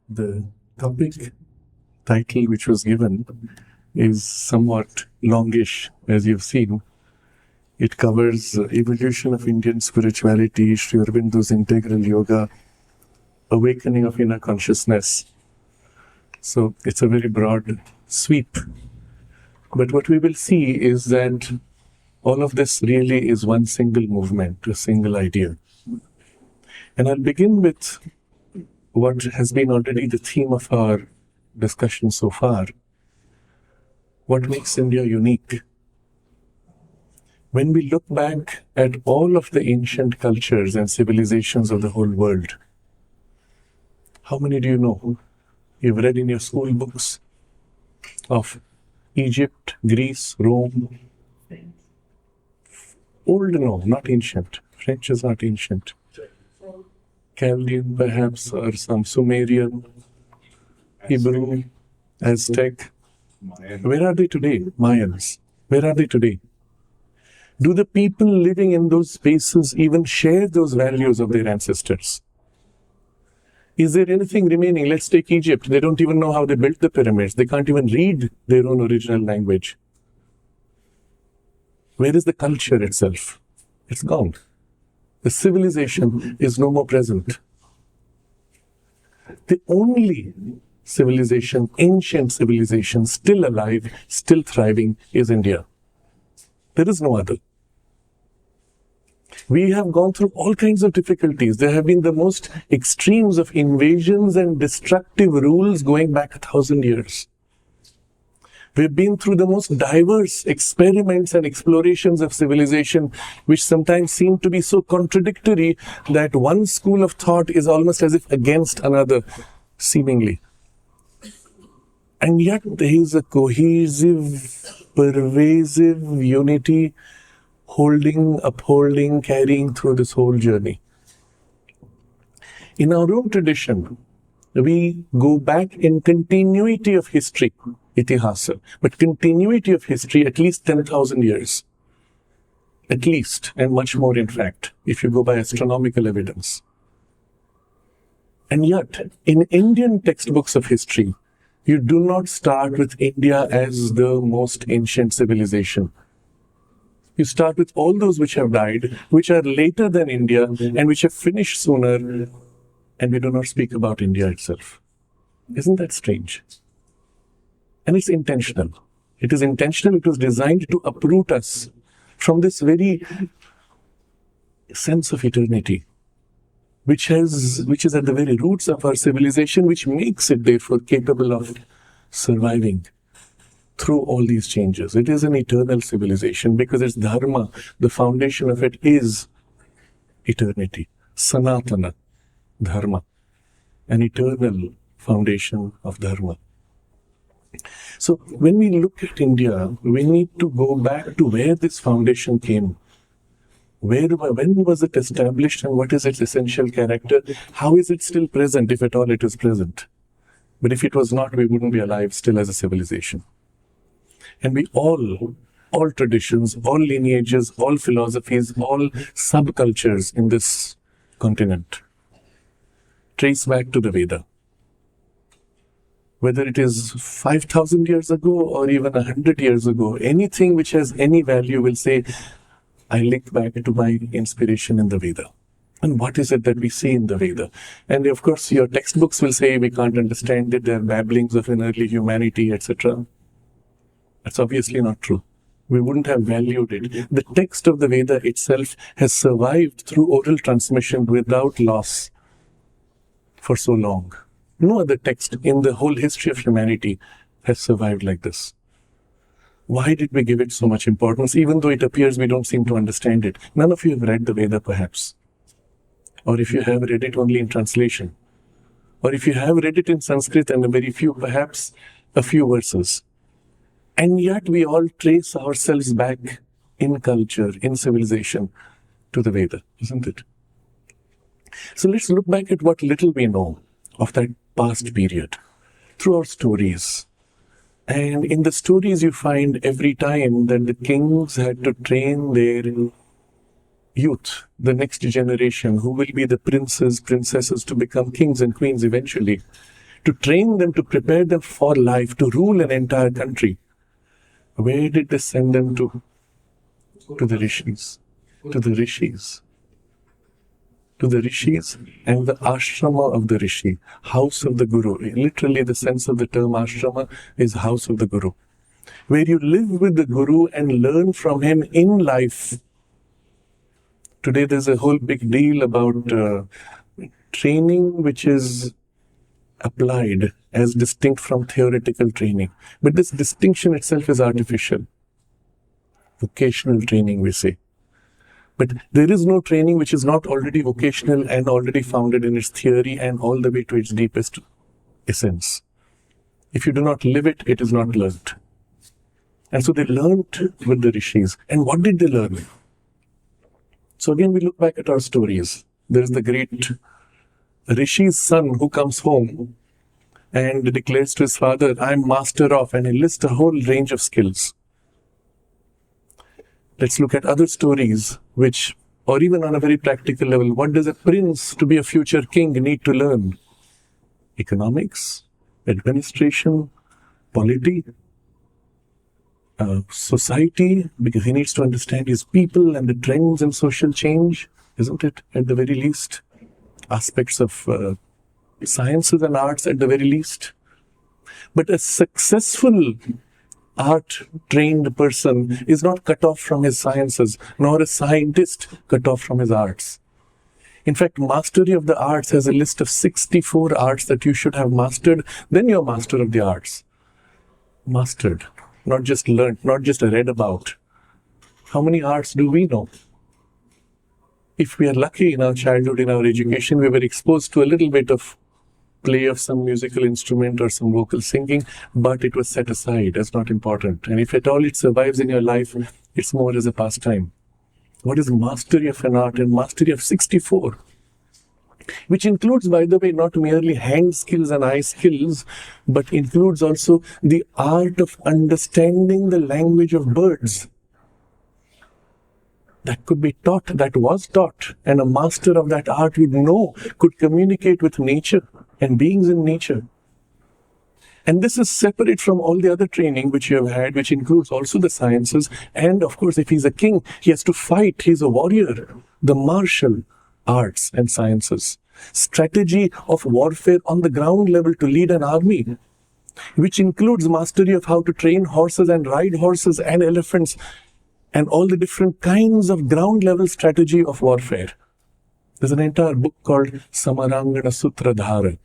The topic title which was given is somewhat longish, as you've seen. It covers evolution of Indian spirituality, Sri Aurobindo's integral yoga, awakening of inner consciousness. So it's a very broad sweep. But what we will see is that all of this really is one single movement, a single idea. And I'll begin with what has been already the theme of our discussion so far. What makes India unique? When we look back at all of the ancient cultures and civilizations of the whole world, how many do you know? You've read in your school books of Egypt, Greece, Rome. Old, no, not ancient. French is not ancient. Chaldean, perhaps, or some Sumerian, Hebrew, Aztec. Where are they today? Mayans. Where are they today? Do the people living in those spaces even share those values of their ancestors? Is there anything remaining? Let's take Egypt. They don't even know how they built the pyramids. They can't even read their own original language. Where is the culture itself? It's gone. The civilization is no more present. The only civilization, ancient civilization, still alive, still thriving, is India. There is no other. We have gone through all kinds of difficulties. There have been the most extremes of invasions and destructive rules going back 1,000 years. We've been through the most diverse experiments and explorations of civilization, which sometimes seem to be so contradictory that one school of thought is almost as if against another, seemingly. And yet there is a cohesive, pervasive unity holding, upholding, carrying through this whole journey. In our own tradition, we go back in continuity of history, itihasa, but continuity of history at least 10,000 years. At least, and much more in fact, if you go by astronomical evidence. And yet, in Indian textbooks of history, you do not start with India as the most ancient civilization. You start with all those which have died, which are later than India, and which have finished sooner, and we do not speak about India itself. Isn't that strange? And it's intentional. It is intentional. It was designed to uproot us from this very sense of eternity, which is at the very roots of our civilization, which makes it therefore capable of surviving through all these changes. It is an eternal civilization because its dharma, the foundation of it is eternity. Sanatana dharma, an eternal foundation of dharma. So when we look at India, we need to go back to where this foundation came. When was it established and what is its essential character? How is it still present, if at all it is present? But if it was not, we wouldn't be alive still as a civilization. And we all traditions, all lineages, all philosophies, all subcultures in this continent trace back to the Veda. Whether it is 5,000 years ago or even 100 years ago, anything which has any value will say, I link back to my inspiration in the Veda. And what is it that we see in the Veda? And of course, your textbooks will say we can't understand it, they're babblings of an early humanity, etc. That's obviously not true. We wouldn't have valued it. The text of the Veda itself has survived through oral transmission without loss for so long. No other text in the whole history of humanity has survived like this. Why did we give it so much importance, even though it appears we don't seem to understand it? None of you have read the Veda, perhaps. Or if you have read it only in translation. Or if you have read it in Sanskrit and a very few, perhaps a few verses. And yet we all trace ourselves back in culture, in civilization, to the Veda, isn't it? So let's look back at what little we know of that past period through our stories. And in the stories you find every time that the kings had to train their youth, the next generation, who will be the princes, princesses to become kings and queens eventually, to train them, to prepare them for life, to rule an entire country. Where did they send them to? To the rishis. To the rishis. To the rishis and the ashrama of the rishi, house of the guru. Literally, the sense of the term ashrama is house of the guru, where you live with the guru and learn from him in life. Today, there's a whole big deal about training which is applied as distinct from theoretical training. But this distinction itself is artificial. Vocational training, we say. But there is no training which is not already vocational and already founded in its theory and all the way to its deepest essence. If you do not live it, it is not learnt. And so they learnt with the rishis. And what did they learn? So again, we look back at our stories. There is the great rishi's son who comes home and declares to his father, I'm master of, and he lists a whole range of skills. Let's look at other stories which, or even on a very practical level, what does a prince to be a future king need to learn? Economics, administration, polity, society, because he needs to understand his people and the trends and social change, isn't it? At the very least, aspects of sciences and arts at the very least. But a successful art-trained person is not cut off from his sciences, nor a scientist cut off from his arts. In fact, mastery of the arts has a list of 64 arts that you should have mastered, then you're master of the arts. Mastered, not just learnt, not just read about. How many arts do we know? If we are lucky in our childhood, in our education, we were exposed to a little bit of play of some musical instrument or some vocal singing, but it was set aside as not important. And if at all it survives in your life, it's more as a pastime. What is mastery of an art? And mastery of 64, which includes, by the way, not merely hand skills and eye skills, but includes also the art of understanding the language of birds. That could be taught, that was taught, and a master of that art would know, could communicate with nature and beings in nature. And this is separate from all the other training which you have had, which includes also the sciences. And of course, if he's a king, he has to fight. He's a warrior. The martial arts and sciences. Strategy of warfare on the ground level to lead an army, which includes mastery of how to train horses and ride horses and elephants and all the different kinds of ground level strategy of warfare. There's an entire book called Samarangana Sutradhara.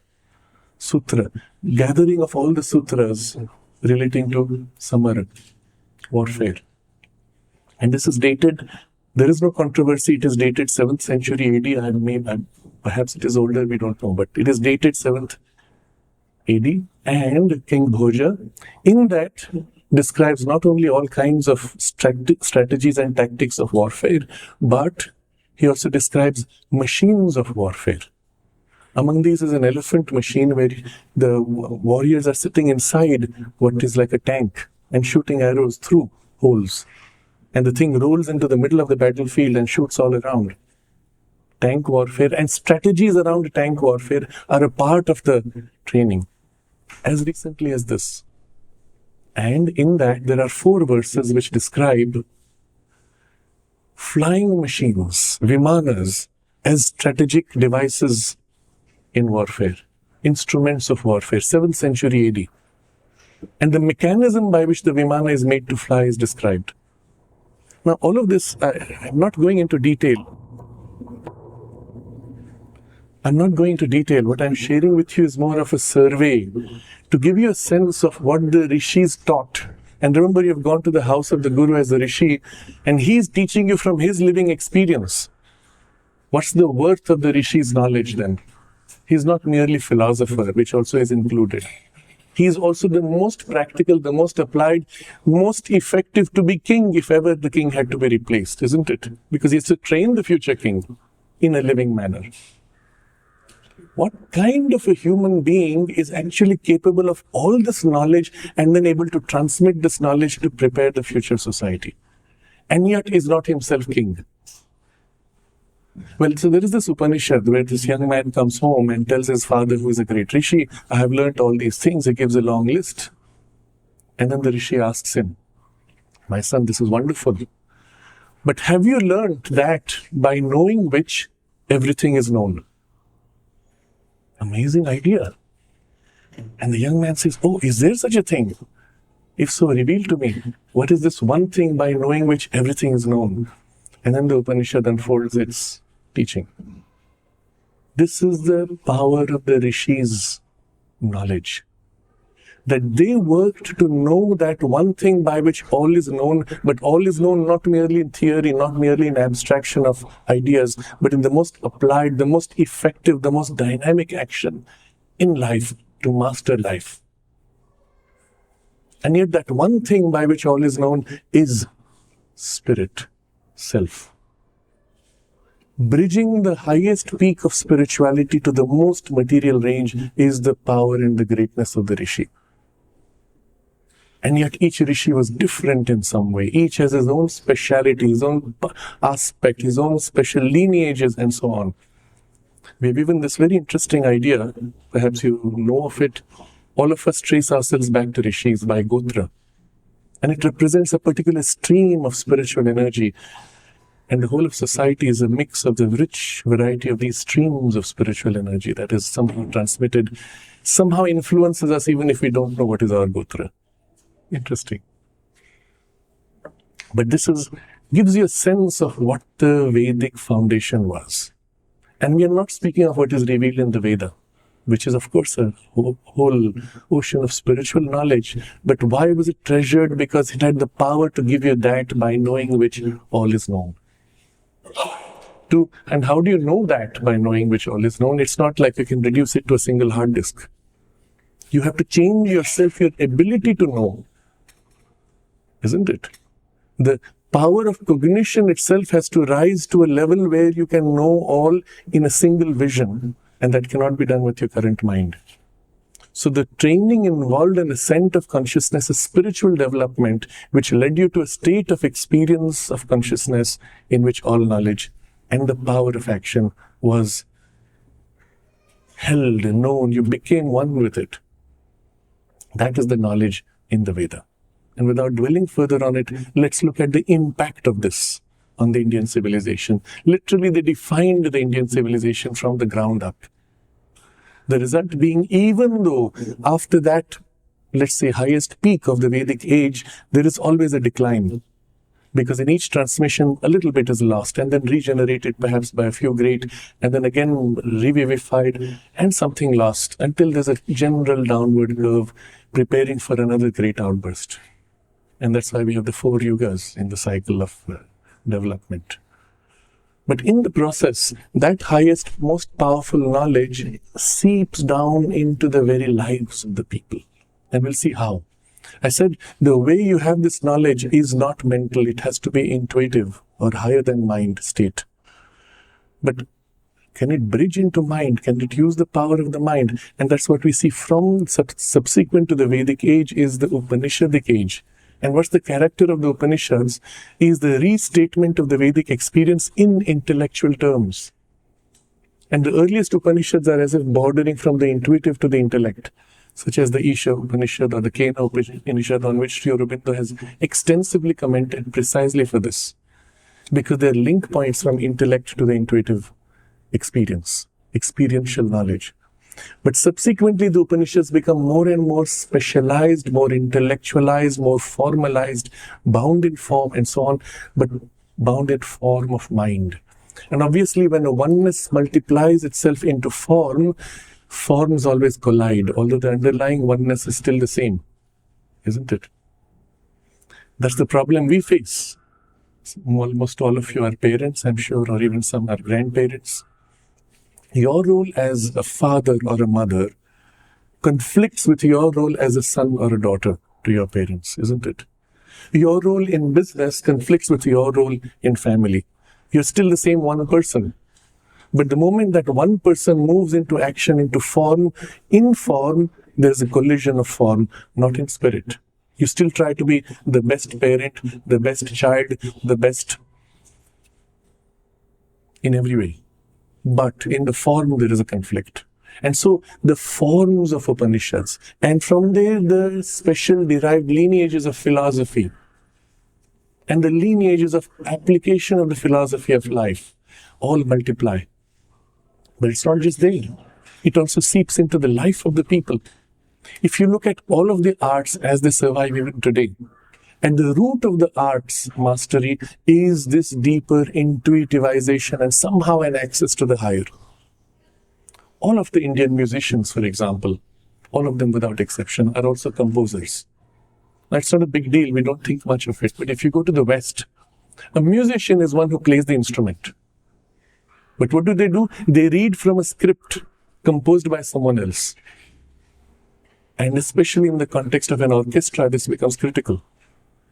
Sutra, gathering of all the sutras relating to Samara, warfare. And this is dated, there is no controversy, it is dated 7th century AD, perhaps it is older, we don't know, but it is dated 7th AD, and King Bhoja, in that, describes not only all kinds of strategies and tactics of warfare, but he also describes machines of warfare. Among these is an elephant machine where the warriors are sitting inside what is like a tank and shooting arrows through holes. And the thing rolls into the middle of the battlefield and shoots all around. Tank warfare and strategies around tank warfare are a part of the training, as recently as this. And in that, there are 4 verses which describe flying machines, vimanas, as strategic devices in warfare, instruments of warfare, 7th century AD. And the mechanism by which the vimana is made to fly is described. Now, all of this, I'm not going into detail. What I'm sharing with you is more of a survey to give you a sense of what the rishis taught. And remember, you've gone to the house of the guru as a rishi, and he's teaching you from his living experience. What's the worth of the rishi's knowledge then? He's not merely philosopher, which also is included. He's also the most practical, the most applied, most effective to be king if ever the king had to be replaced, isn't it? Because he has to train the future king in a living manner. What kind of a human being is actually capable of all this knowledge and then able to transmit this knowledge to prepare the future society, and yet is not himself king? Well, so there is this Upanishad where this young man comes home and tells his father, who is a great Rishi, I have learnt all these things. He gives a long list. And then the Rishi asks him, my son, this is wonderful. But have you learnt that by knowing which everything is known? Amazing idea. And the young man says, oh, is there such a thing? If so, reveal to me, what is this one thing by knowing which everything is known? And then the Upanishad unfolds its teaching. This is the power of the Rishis' knowledge. That they worked to know that one thing by which all is known, but all is known not merely in theory, not merely in abstraction of ideas, but in the most applied, the most effective, the most dynamic action in life to master life. And yet that one thing by which all is known is spirit, self. Bridging the highest peak of spirituality to the most material range is the power and the greatness of the Rishi. And yet each Rishi was different in some way. Each has his own speciality, his own aspect, his own special lineages and so on. We have even this very interesting idea, perhaps you know of it. All of us trace ourselves back to Rishis by Gotra. And it represents a particular stream of spiritual energy. And the whole of society is a mix of the rich variety of these streams of spiritual energy that is somehow transmitted, somehow influences us even if we don't know what is our Gotra. Interesting. But this gives you a sense of what the Vedic foundation was. And we are not speaking of what is revealed in the Veda, which is of course a whole ocean of spiritual knowledge. But why was it treasured? Because it had the power to give you that by knowing which all is known. And how do you know that by knowing which all is known? It's not like you can reduce it to a single hard disk. You have to change yourself, your ability to know. Isn't it? The power of cognition itself has to rise to a level where you can know all in a single vision, and that cannot be done with your current mind. So the training involved an ascent of consciousness, a spiritual development, which led you to a state of experience of consciousness in which all knowledge and the power of action was held and known. You became one with it. That is the knowledge in the Veda. And without dwelling further on it, let's look at the impact of this on the Indian civilization. Literally, they defined the Indian civilization from the ground up. The result being, even though after that, let's say, highest peak of the Vedic age, there is always a decline. Because in each transmission, a little bit is lost and then regenerated perhaps by a few great, and then again revivified and something lost until there's a general downward curve preparing for another great outburst. And that's why we have the 4 yugas in the cycle of development. But in the process, that highest, most powerful knowledge seeps down into the very lives of the people. And we'll see how. I said, the way you have this knowledge is not mental, it has to be intuitive or higher than mind state. But can it bridge into mind? Can it use the power of the mind? And that's what we see from subsequent to the Vedic age is the Upanishadic age. And what's the character of the Upanishads is the restatement of the Vedic experience in intellectual terms. And the earliest Upanishads are as if bordering from the intuitive to the intellect, such as the Isha Upanishad or the Kena Upanishad, on which Sri Aurobindo has extensively commented precisely for this. Because they're link points from intellect to the intuitive experience, experiential knowledge. But subsequently, the Upanishads become more and more specialized, more intellectualized, more formalized, bound in form and so on, but bound in form of mind. And obviously, when a oneness multiplies itself into form, forms always collide, although the underlying oneness is still the same, isn't it? That's the problem we face. Almost all of you are parents, I'm sure, or even some are grandparents. Your role as a father or a mother conflicts with your role as a son or a daughter to your parents, isn't it? Your role in business conflicts with your role in family. You're still the same one person. But the moment that one person moves into action, into form, in form, there's a collision of form, not in spirit. You still try to be the best parent, the best child, the best in every way. But in the form, there is a conflict. And so the forms of Upanishads, and from there the special derived lineages of philosophy, and the lineages of application of the philosophy of life, all multiply. But it's not just there. It also seeps into the life of the people. If you look at all of the arts as they survive even today, and the root of the arts mastery is this deeper intuitivization and somehow an access to the higher. All of the Indian musicians, for example, all of them without exception, are also composers. Now, it's not a big deal, we don't think much of it, but if you go to the West, a musician is one who plays the instrument. But what do? They read from a script composed by someone else. And especially in the context of an orchestra, this becomes critical.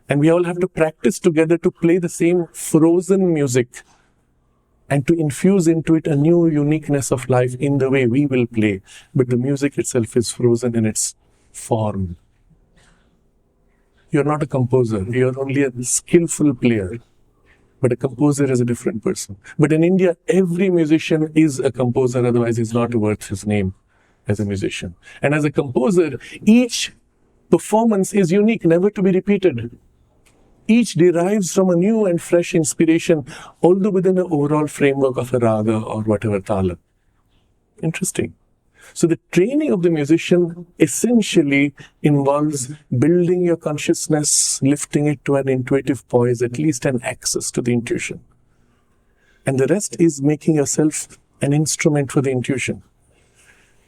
And we all have to practice together to play the same frozen music and to infuse into it a new uniqueness of life in the way we will play. But the music itself is frozen in its form. You're not a composer. You're only a skillful player. But a composer is a different person. But in India, every musician is a composer, otherwise he's not worth his name as a musician. And as a composer, each performance is unique, never to be repeated. Each derives from a new and fresh inspiration, although within an overall framework of a raga or whatever tala. Interesting. So the training of the musician essentially involves building your consciousness, lifting it to an intuitive poise, at least an access to the intuition. And the rest is making yourself an instrument for the intuition,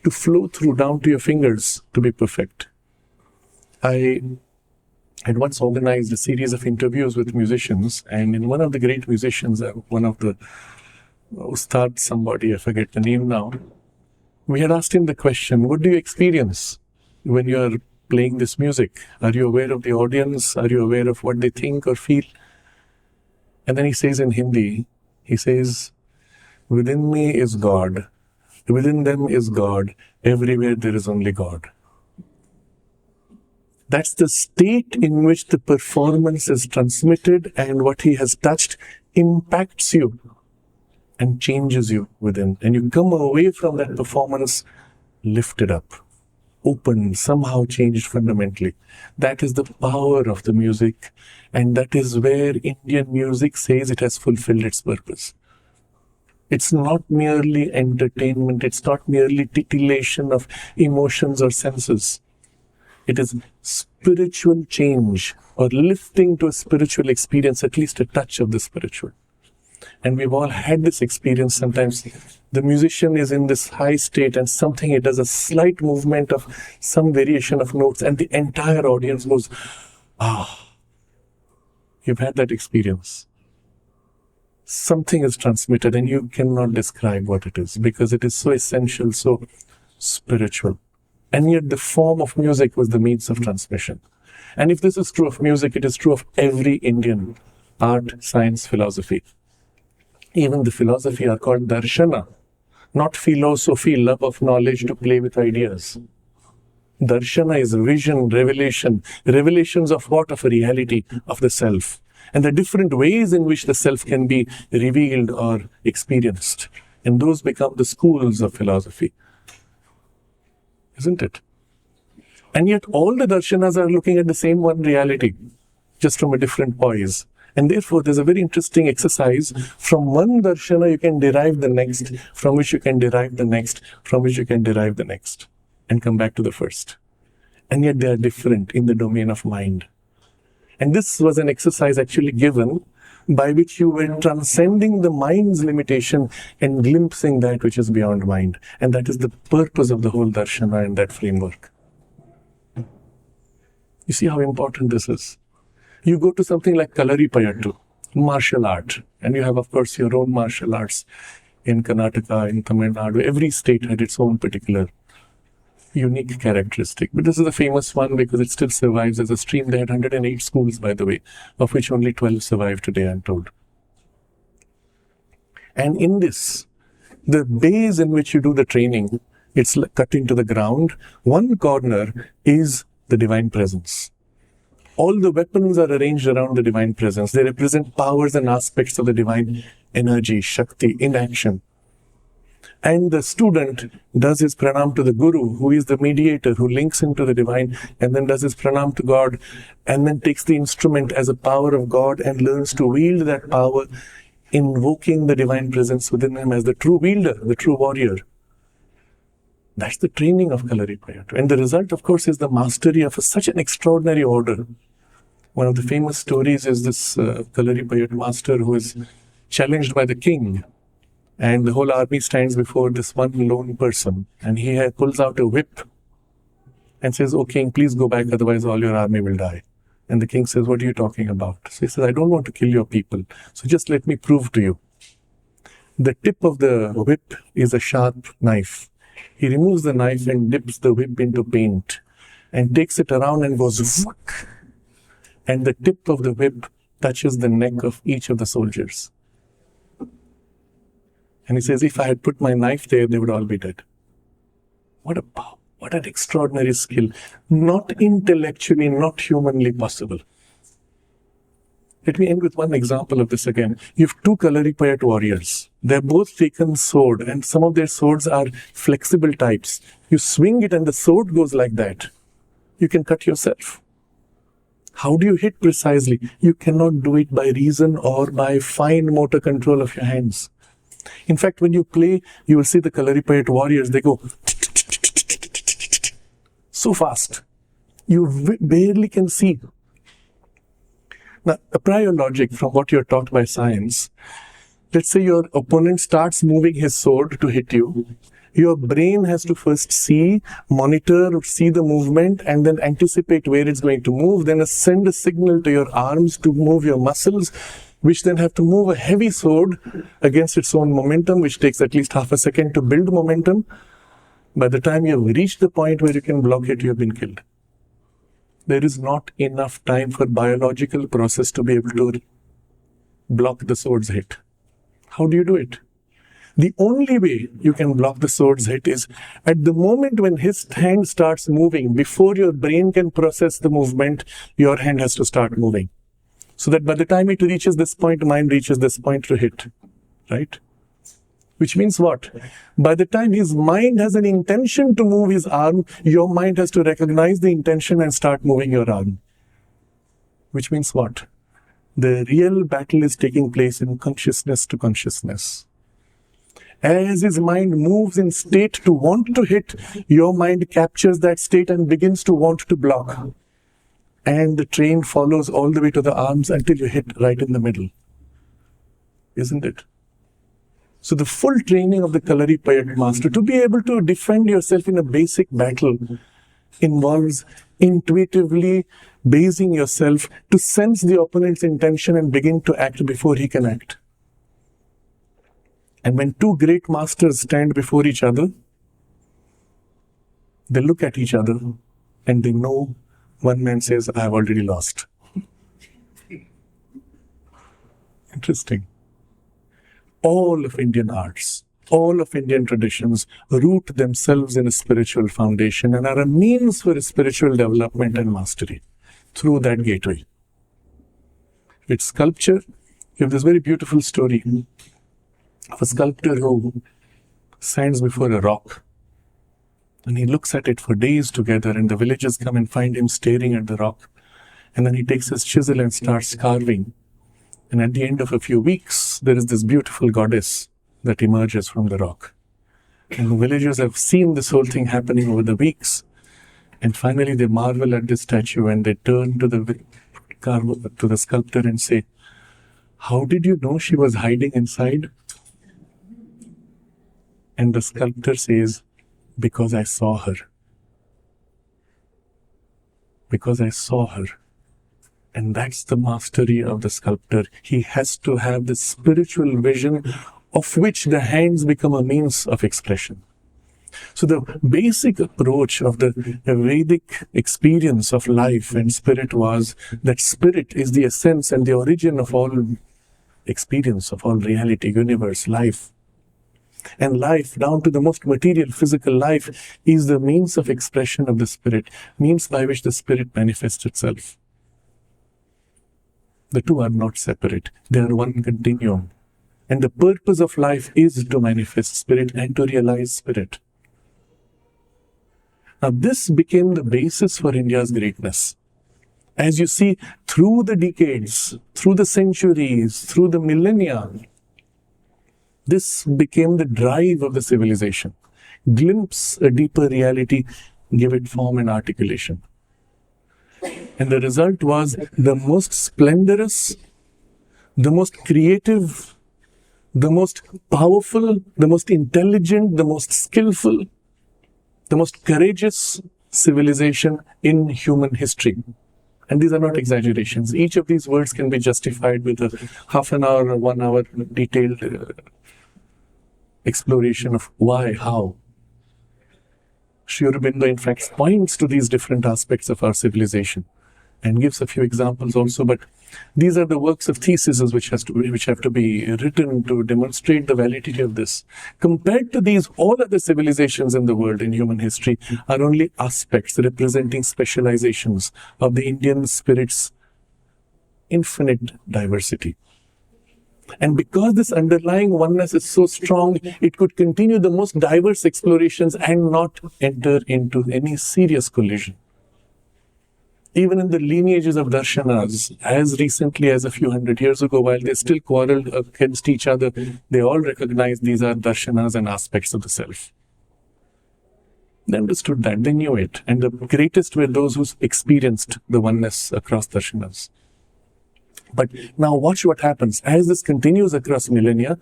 to flow through down to your fingers to be perfect. I had once organized a series of interviews with musicians, and in one of the great musicians, one of the Ustad somebody, I forget the name now, we had asked him the question, what do you experience when you are playing this music? Are you aware of the audience? Are you aware of what they think or feel? And then he says in Hindi, he says, within me is God, within them is God, everywhere there is only God. That's the state in which the performance is transmitted, and what he has touched impacts you and changes you within. And you come away from that performance lifted up, opened, somehow changed fundamentally. That is the power of the music, and that is where Indian music says it has fulfilled its purpose. It's not merely entertainment, it's not merely titillation of emotions or senses. It is spiritual change, or lifting to a spiritual experience, at least a touch of the spiritual. And we've all had this experience. Sometimes the musician is in this high state and something, it does a slight movement of some variation of notes and the entire audience goes, ah. You've had that experience. Something is transmitted and you cannot describe what it is, because it is so essential, so spiritual. And yet the form of music was the means of transmission. And if this is true of music, it is true of every Indian art, science, philosophy. Even the philosophy are called darshana, not philosophy, love of knowledge to play with ideas. Darshana is vision, revelation. Revelations of what? Of a reality, of the self. And the different ways in which the self can be revealed or experienced. And those become the schools of philosophy. Isn't it? And yet all the darshanas are looking at the same one reality, just from a different poise. And therefore there's a very interesting exercise. From one darshana you can derive the next, from which you can derive the next, from which you can derive the next, and come back to the first. And yet they are different in the domain of mind. And this was an exercise actually given by which you were transcending the mind's limitation and glimpsing that which is beyond mind. And that is the purpose of the whole darshana and that framework. You see how important this is? You go to something like Kalaripayattu, martial art, and you have, of course, your own martial arts in Karnataka, in Tamil Nadu. Every state had its own particular unique characteristic. But this is a famous one because it still survives as a stream. They had 108 schools, by the way, of which only 12 survive today, I'm told. And in this, the base in which you do the training, it's cut into the ground. One corner is the divine presence. All the weapons are arranged around the divine presence. They represent powers and aspects of the divine energy, Shakti, in action. And the student does his pranam to the Guru, who is the mediator, who links into the divine, and then does his pranam to God, and then takes the instrument as a power of God and learns to wield that power, invoking the divine presence within him as the true wielder, the true warrior. That's the training of Kalaripayattu. And the result, of course, is the mastery of such an extraordinary order. One of the famous stories is this Kalaripayattu master who is challenged by the king. And the whole army stands before this one lone person. And he pulls out a whip and says, "Oh king, please go back, otherwise all your army will die." And the king says, "What are you talking about?" So he says, "I don't want to kill your people. So just let me prove to you." The tip of the whip is a sharp knife. He removes the knife and dips the whip into paint and takes it around and goes whack. And the tip of the whip touches the neck of each of the soldiers. And he says, "If I had put my knife there, they would all be dead." What a power. What an extraordinary skill. Not intellectually, not humanly possible. Let me end with one example of this again. You have two Kalaripayattu warriors. They're both taken sword, and some of their swords are flexible types. You swing it and the sword goes like that. You can cut yourself. How do you hit precisely? You cannot do it by reason or by fine motor control of your hands. In fact, when you play, you will see the Kalaripayattu warriors, they go so fast. You barely can see. Now, apply your logic from what you're taught by science. Let's say your opponent starts moving his sword to hit you. Your brain has to first see, monitor, see the movement, and then anticipate where it's going to move. Then send a signal to your arms to move your muscles, which then have to move a heavy sword against its own momentum, which takes at least half a second to build momentum. By the time you have reached the point where you can block it, you have been killed. There is not enough time for biological process to be able to block the sword's hit. How do you do it? The only way you can block the sword's hit is at the moment when his hand starts moving, before your brain can process the movement, your hand has to start moving. So that by the time it reaches this point, mine reaches this point to hit. Right? Which means what? By the time his mind has an intention to move his arm, your mind has to recognize the intention and start moving your arm. Which means what? The real battle is taking place in consciousness to consciousness. As his mind moves in state to want to hit, your mind captures that state and begins to want to block. And the train follows all the way to the arms until you hit right in the middle. Isn't it? So the full training of the Kalaripayattu master to be able to defend yourself in a basic battle involves intuitively basing yourself to sense the opponent's intention and begin to act before he can act. And when two great masters stand before each other, they look at each other and they know one man says, "I have already lost." Interesting. All of Indian arts, all of Indian traditions root themselves in a spiritual foundation and are a means for spiritual development and mastery through that gateway. With sculpture, you have this very beautiful story of a sculptor who stands before a rock and he looks at it for days together, and the villagers come and find him staring at the rock, and then he takes his chisel and starts carving. And at the end of a few weeks, there is this beautiful goddess that emerges from the rock. And the villagers have seen this whole thing happening over the weeks. And finally they marvel at this statue and they turn to the sculptor and say, "How did you know she was hiding inside?" And the sculptor says, "Because I saw her. Because I saw her." And that's the mastery of the sculptor. He has to have the spiritual vision of which the hands become a means of expression. So the basic approach of the Vedic experience of life and spirit was that spirit is the essence and the origin of all experience, of all reality, universe, life. And life, down to the most material physical life, is the means of expression of the spirit, means by which the spirit manifests itself. The two are not separate. They are one continuum. And the purpose of life is to manifest spirit and to realize spirit. Now, this became the basis for India's greatness. As you see, through the decades, through the centuries, through the millennia, this became the drive of the civilization. Glimpse a deeper reality, give it form and articulation. And the result was the most splendorous, the most creative, the most powerful, the most intelligent, the most skillful, the most courageous civilization in human history. And these are not exaggerations. Each of these words can be justified with a half an hour or 1 hour detailed exploration of why, how. Sri Aurobindo, in fact, points to these different aspects of our civilization and gives a few examples also. But these are the works of theses which have to be written to demonstrate the validity of this. Compared to these, all other civilizations in the world in human history are only aspects representing specializations of the Indian spirit's infinite diversity. And because this underlying oneness is so strong, it could continue the most diverse explorations and not enter into any serious collision. Even in the lineages of darshanas, as recently as a few hundred years ago, while they still quarreled against each other, they all recognized these are darshanas and aspects of the self. They understood that, they knew it, and the greatest were those who experienced the oneness across darshanas. But now watch what happens. As this continues across millennia,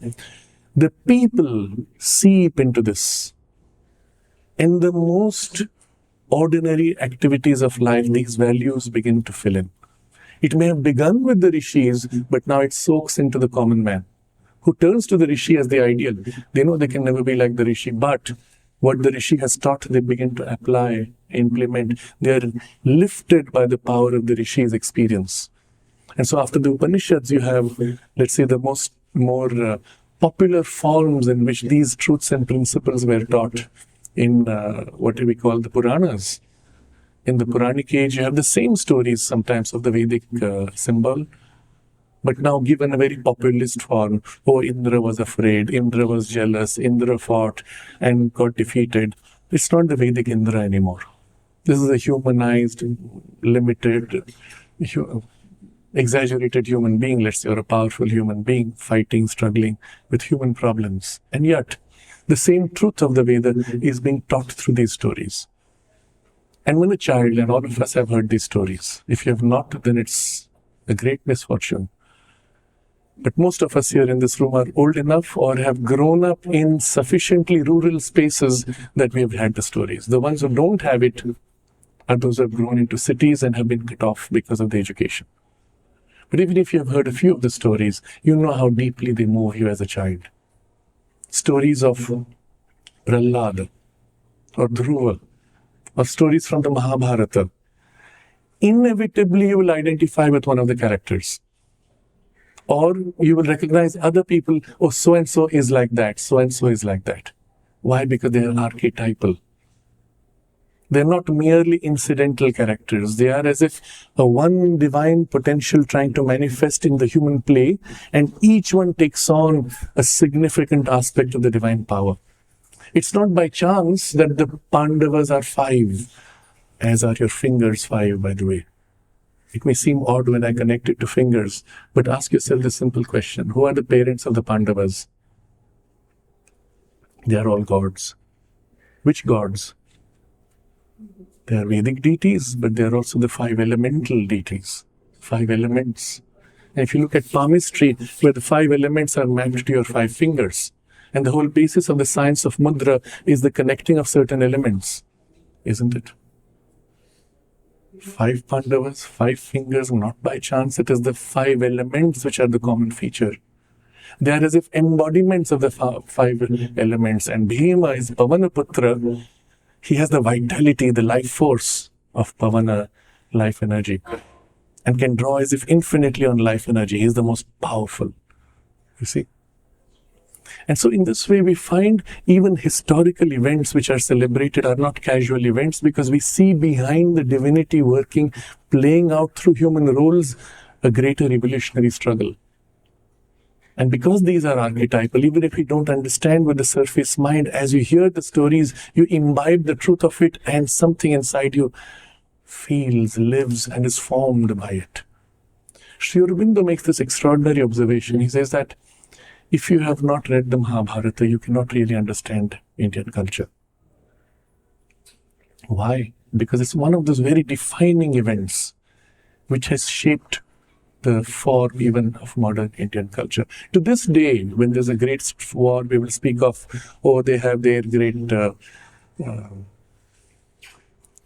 the people seep into this. In the most ordinary activities of life, these values begin to fill in. It may have begun with the rishis, but now it soaks into the common man, who turns to the rishi as the ideal. They know they can never be like the rishi, but what the rishi has taught, they begin to apply, implement. They are lifted by the power of the rishi's experience. And so after the Upanishads, you have, let's say, the more popular forms in which these truths and principles were taught in what we call the Puranas. In the Puranic age, you have the same stories sometimes of the Vedic symbol, but now given a very populist form. Oh, Indra was afraid, Indra was jealous, Indra fought and got defeated. It's not the Vedic Indra anymore. This is a humanized, limited, exaggerated human being, let's say, or a powerful human being fighting, struggling with human problems. And yet, the same truth of the Veda is being taught through these stories. And when a child, and all of us have heard these stories, if you have not, then it's a great misfortune. But most of us here in this room are old enough or have grown up in sufficiently rural spaces that we have had the stories. The ones who don't have it are those who have grown into cities and have been cut off because of the education. But even if you have heard a few of the stories, you know how deeply they move you as a child. Stories of Prahlad or Dhruva, or stories from the Mahabharata. Inevitably, you will identify with one of the characters. Or you will recognize other people, oh, so-and-so is like that, so-and-so is like that. Why? Because they are archetypal. They're not merely incidental characters. They are as if a one divine potential trying to manifest in the human play, and each one takes on a significant aspect of the divine power. It's not by chance that the Pandavas are 5, as are your fingers 5, by the way. It may seem odd when I connect it to fingers, but ask yourself the simple question. Who are the parents of the Pandavas? They are all gods. Which gods? They are Vedic deities, but they are also the 5 elemental deities. 5 elements. And if you look at palmistry, where the 5 elements are mapped to your 5 fingers, and the whole basis of the science of mudra is the connecting of certain elements, isn't it? 5 Pandavas, 5 fingers, not by chance. It is the 5 elements which are the common feature. They are as if embodiments of the 5 elements. And Bhima is Pavanaputra. He has the vitality, the life force of Pavana, life energy, and can draw as if infinitely on life energy. He is the most powerful. You see? And so in this way, we find even historical events which are celebrated are not casual events, because we see behind the divinity working, playing out through human roles, a greater evolutionary struggle. And because these are archetypal, even if you don't understand with the surface mind, as you hear the stories, you imbibe the truth of it, and something inside you feels, lives, and is formed by it. Sri Aurobindo makes this extraordinary observation. He says that if you have not read the Mahabharata, you cannot really understand Indian culture. Why? Because it's one of those very defining events which has shaped the form even of modern Indian culture. To this day, when there's a great war, we will speak of, oh, they have their great, what's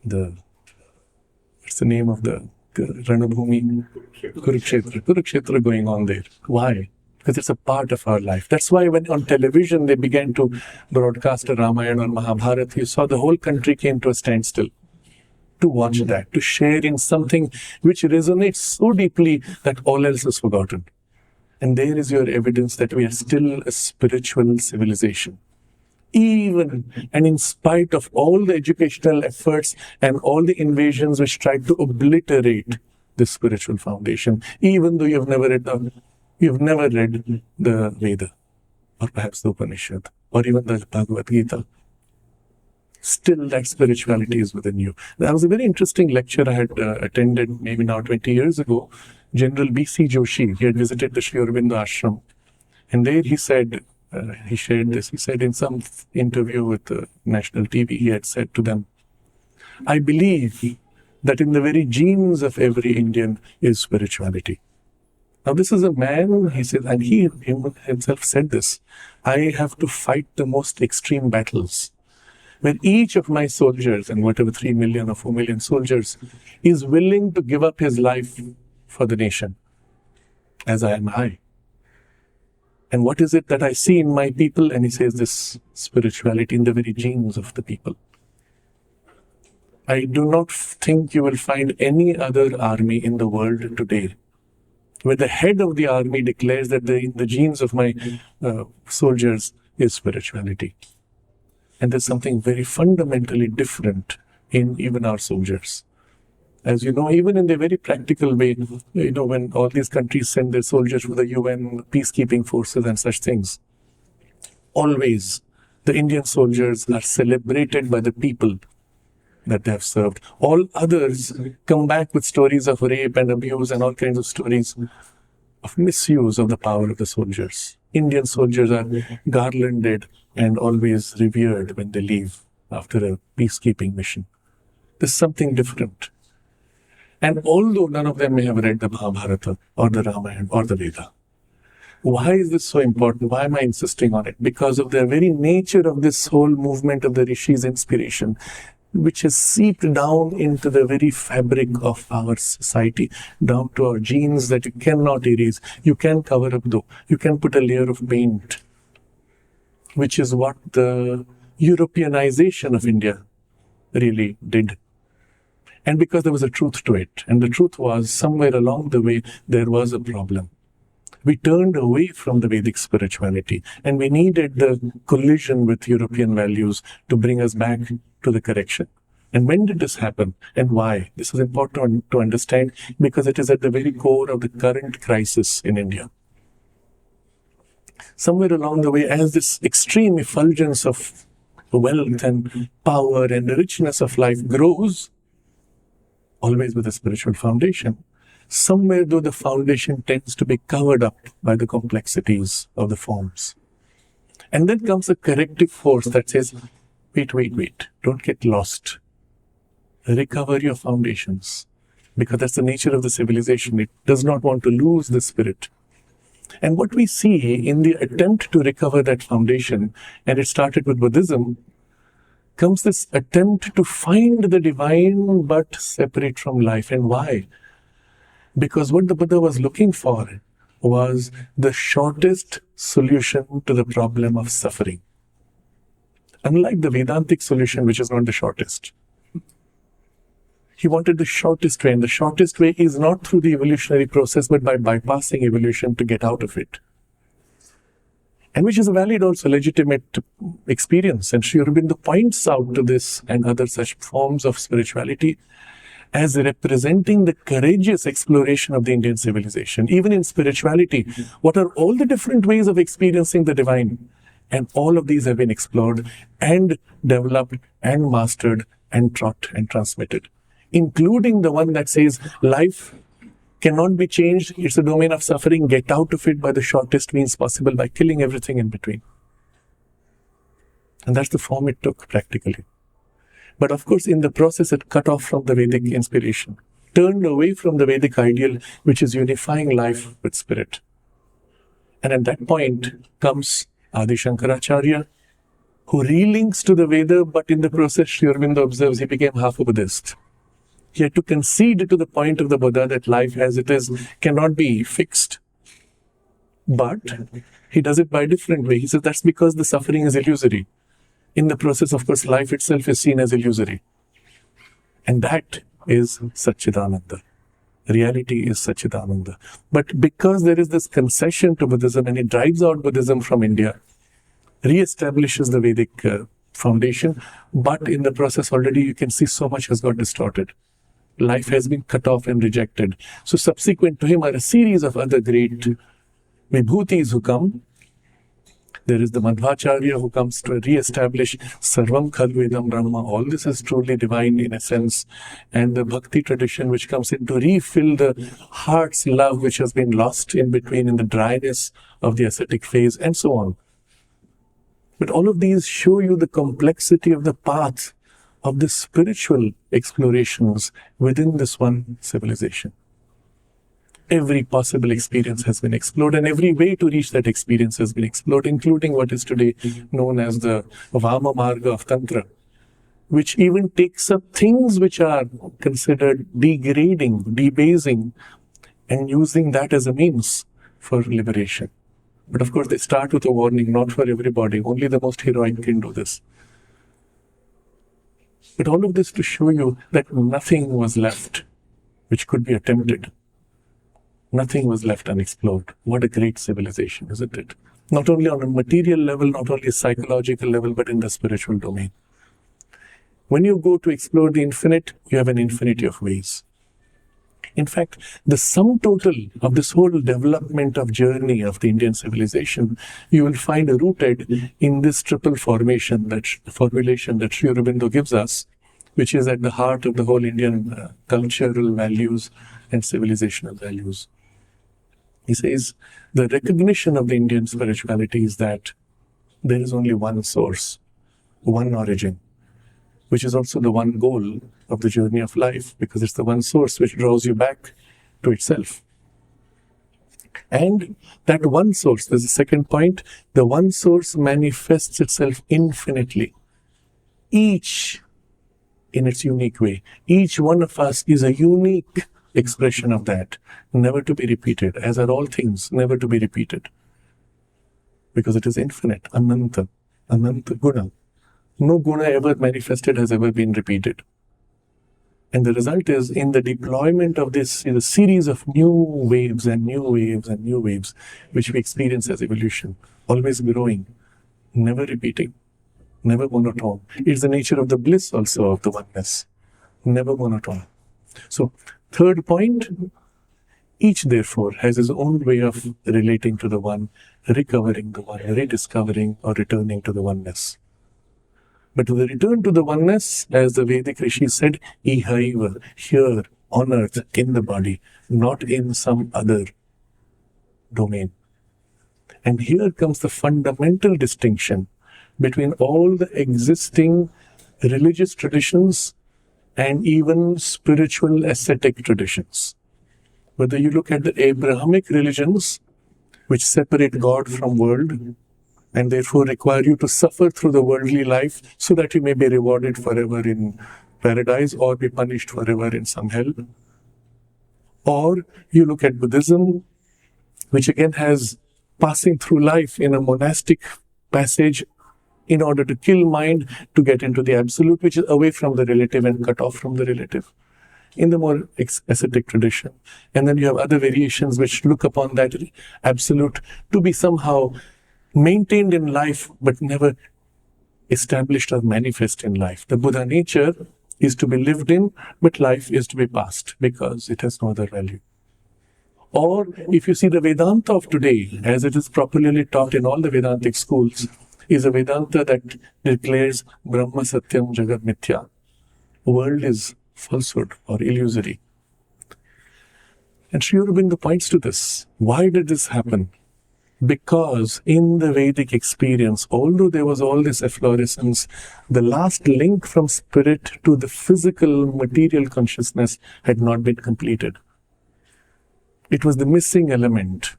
the name of the Ranabhumi? Kurukshetra going on there. Why? Because it's a part of our life. That's why when on television they began to broadcast a Ramayana or Mahabharata, you saw the whole country came to a standstill to watch that, to share in something which resonates so deeply that all else is forgotten. And there is your evidence that we are still a spiritual civilization. Even and in spite of all the educational efforts and all the invasions which tried to obliterate the spiritual foundation, even though you've never read the Veda, or perhaps the Upanishad, or even the Bhagavad Gita, still that spirituality is within you. There was a very interesting lecture I had attended maybe now 20 years ago. General B.C. Joshi, he had visited the Sri Aurobindo ashram, and there he said, he shared this, he said in some interview with national TV, he had said to them, I believe that in the very genes of every Indian is spirituality. Now this is a man, he said, and he himself said this, I have to fight the most extreme battles, where each of my soldiers, and whatever 3 million or 4 million soldiers, is willing to give up his life for the nation, as I am I. And what is it that I see in my people? And he says this spirituality in the very genes of the people. I do not think you will find any other army in the world today where the head of the army declares that the genes of my soldiers is spirituality. And there's something very fundamentally different in even our soldiers. As you know, even in the very practical way, you know, when all these countries send their soldiers to the UN peacekeeping forces and such things, always the Indian soldiers are celebrated by the people that they have served. All others come back with stories of rape and abuse and all kinds of stories of misuse of the power of the soldiers. Indian soldiers are garlanded and always revered when they leave after a peacekeeping mission. There's something different. And although none of them may have read the Mahabharata or the Ramayana or the Veda, why is this so important? Why am I insisting on it? Because of the very nature of this whole movement of the Rishis' inspiration, which has seeped down into the very fabric of our society, down to our genes that you cannot erase. You can cover up though. You can put a layer of paint, which is what the Europeanization of India really did. And because there was a truth to it, and the truth was somewhere along the way, there was a problem. We turned away from the Vedic spirituality, and we needed the collision with European values to bring us back to the correction. And when did this happen, and why? This is important to understand because it is at the very core of the current crisis in India. Somewhere along the way, as this extreme effulgence of wealth and power and the richness of life grows, always with a spiritual foundation, somewhere though the foundation tends to be covered up by the complexities of the forms. And then comes a corrective force that says, wait, don't get lost. Recover your foundations, because that's the nature of the civilization. It does not want to lose the spirit. And what we see in the attempt to recover that foundation, and it started with Buddhism, comes this attempt to find the divine but separate from life. And why? Because what the Buddha was looking for was the shortest solution to the problem of suffering. Unlike the Vedantic solution, which is not the shortest. He wanted the shortest way, and the shortest way is not through the evolutionary process, but by bypassing evolution to get out of it. And which is a valid, also legitimate experience. And Sri Aurobindo points out to this and other such forms of spirituality as representing the courageous exploration of the Indian civilization. Even in spirituality, what are all the different ways of experiencing the divine? And all of these have been explored and developed and mastered and taught and transmitted, including the one that says life cannot be changed. It's a domain of suffering. Get out of it by the shortest means possible, by killing everything in between. And that's the form it took practically. But of course, in the process, it cut off from the Vedic inspiration, turned away from the Vedic ideal, which is unifying life with spirit. And at that point comes Adi Shankaracharya, who relinks to the Veda, but in the process, Sri Aurobindo observes, he became half a Buddhist. He had to concede to the point of the Buddha that life as it is cannot be fixed. But he does it by a different way. He says that's because the suffering is illusory. In the process, of course, life itself is seen as illusory. And that is Satchidananda. Reality is Satchidananda. But because there is this concession to Buddhism and it drives out Buddhism from India, re-establishes the Vedic foundation, but in the process already you can see so much has got distorted. Life has been cut off and rejected. So subsequent to him are a series of other great Vibhutis who come. There is the Madhvacharya who comes to re-establish Sarvam Khalu Idam Brahma. All this is truly divine in a sense. And the Bhakti tradition which comes in to refill the heart's love which has been lost in between in the dryness of the ascetic phase, and so on. But all of these show you the complexity of the path of the spiritual explorations within this one civilization. Every possible experience has been explored, and every way to reach that experience has been explored, including what is today known as the Vama Marga of Tantra, which even takes up things which are considered degrading, debasing, and using that as a means for liberation. But of course, they start with a warning, not for everybody. Only the most heroic can do this. But all of this to show you that nothing was left which could be attempted. Nothing was left unexplored. What a great civilization, isn't it? Not only on a material level, not only a psychological level, but in the spiritual domain. When you go to explore the infinite, you have an infinity of ways. In fact, the sum total of this whole development of journey of the Indian civilization, you will find rooted in this triple formulation that Sri Aurobindo gives us, which is at the heart of the whole Indian cultural values and civilizational values. He says, the recognition of the Indian spirituality is that there is only one source, one origin, which is also the one goal of the journey of life, because it's the one source which draws you back to itself. And that one source, there's a second point, the one source manifests itself infinitely, each in its unique way. Each one of us is a unique expression of that, never to be repeated, as are all things, never to be repeated. Because it is infinite, Ananta Guna. No guna ever manifested has ever been repeated. And the result is, in the deployment of this, in a series of new waves and new waves and new waves, which we experience as evolution, always growing, never repeating, never monotone. It's the nature of the bliss also of the oneness, never monotone. So, third point, each therefore has his own way of relating to the one, recovering the one, rediscovering or returning to the oneness. But to the return to the oneness, as the Vedic Rishi said, ihaiva, here, on earth, in the body, not in some other domain. And here comes the fundamental distinction between all the existing religious traditions and even spiritual ascetic traditions. Whether you look at the Abrahamic religions, which separate God from world, and therefore require you to suffer through the worldly life so that you may be rewarded forever in paradise or be punished forever in some hell. Or you look at Buddhism, which again has passing through life in a monastic passage in order to kill mind to get into the absolute, which is away from the relative and cut off from the relative, in the more ascetic tradition. And then you have other variations which look upon that absolute to be somehow maintained in life, but never established or manifest in life. The Buddha nature is to be lived in, but life is to be passed because it has no other value. Or if you see the Vedanta of today, as it is popularly taught in all the Vedantic schools, is a Vedanta that declares Brahma Satyam Jagat Mithya. World is falsehood or illusory. And Sri Aurobindo points to this. Why did this happen? Because in the Vedic experience, although there was all this efflorescence, the last link from spirit to the physical material consciousness had not been completed. It was the missing element.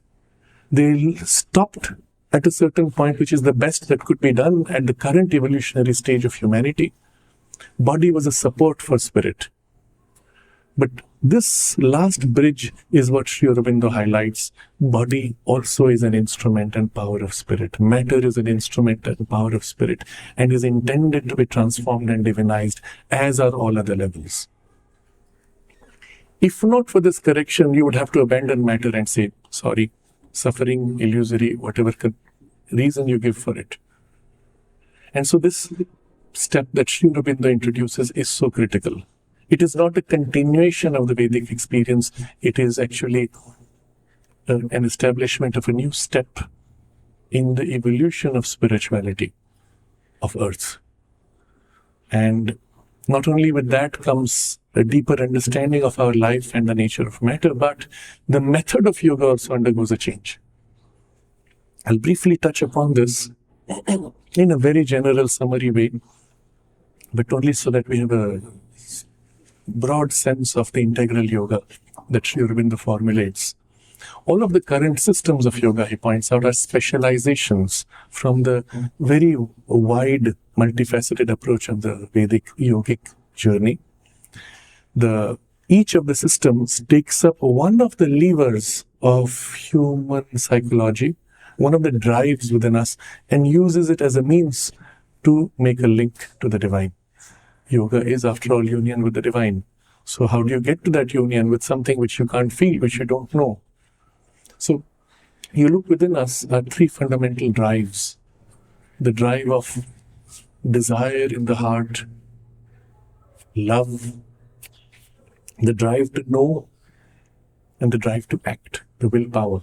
They stopped at a certain point, which is the best that could be done at the current evolutionary stage of humanity. Body was a support for spirit. But this last bridge is what Sri Aurobindo highlights. Body also is an instrument and power of spirit. Matter is an instrument and power of spirit and is intended to be transformed and divinized, as are all other levels. If not for this correction, you would have to abandon matter and say, sorry, suffering, illusory, whatever reason you give for it. And so this step that Sri Aurobindo introduces is so critical. It is not a continuation of the Vedic experience. It is actually an establishment of a new step in the evolution of spirituality of Earth. And not only with that comes a deeper understanding of our life and the nature of matter, but the method of yoga also undergoes a change. I'll briefly touch upon this in a very general summary way, but only so that we have a broad sense of the integral yoga that Sri Aurobindo formulates. All of the current systems of yoga, he points out, are specializations from the very wide, multifaceted approach of the Vedic yogic journey. Each of the systems takes up one of the levers of human psychology, one of the drives within us, and uses it as a means to make a link to the divine. Yoga is, after all, union with the divine. So how do you get to that union with something which you can't feel, which you don't know? So you look within us at three fundamental drives. The drive of desire in the heart, love, the drive to know, and the drive to act, the willpower.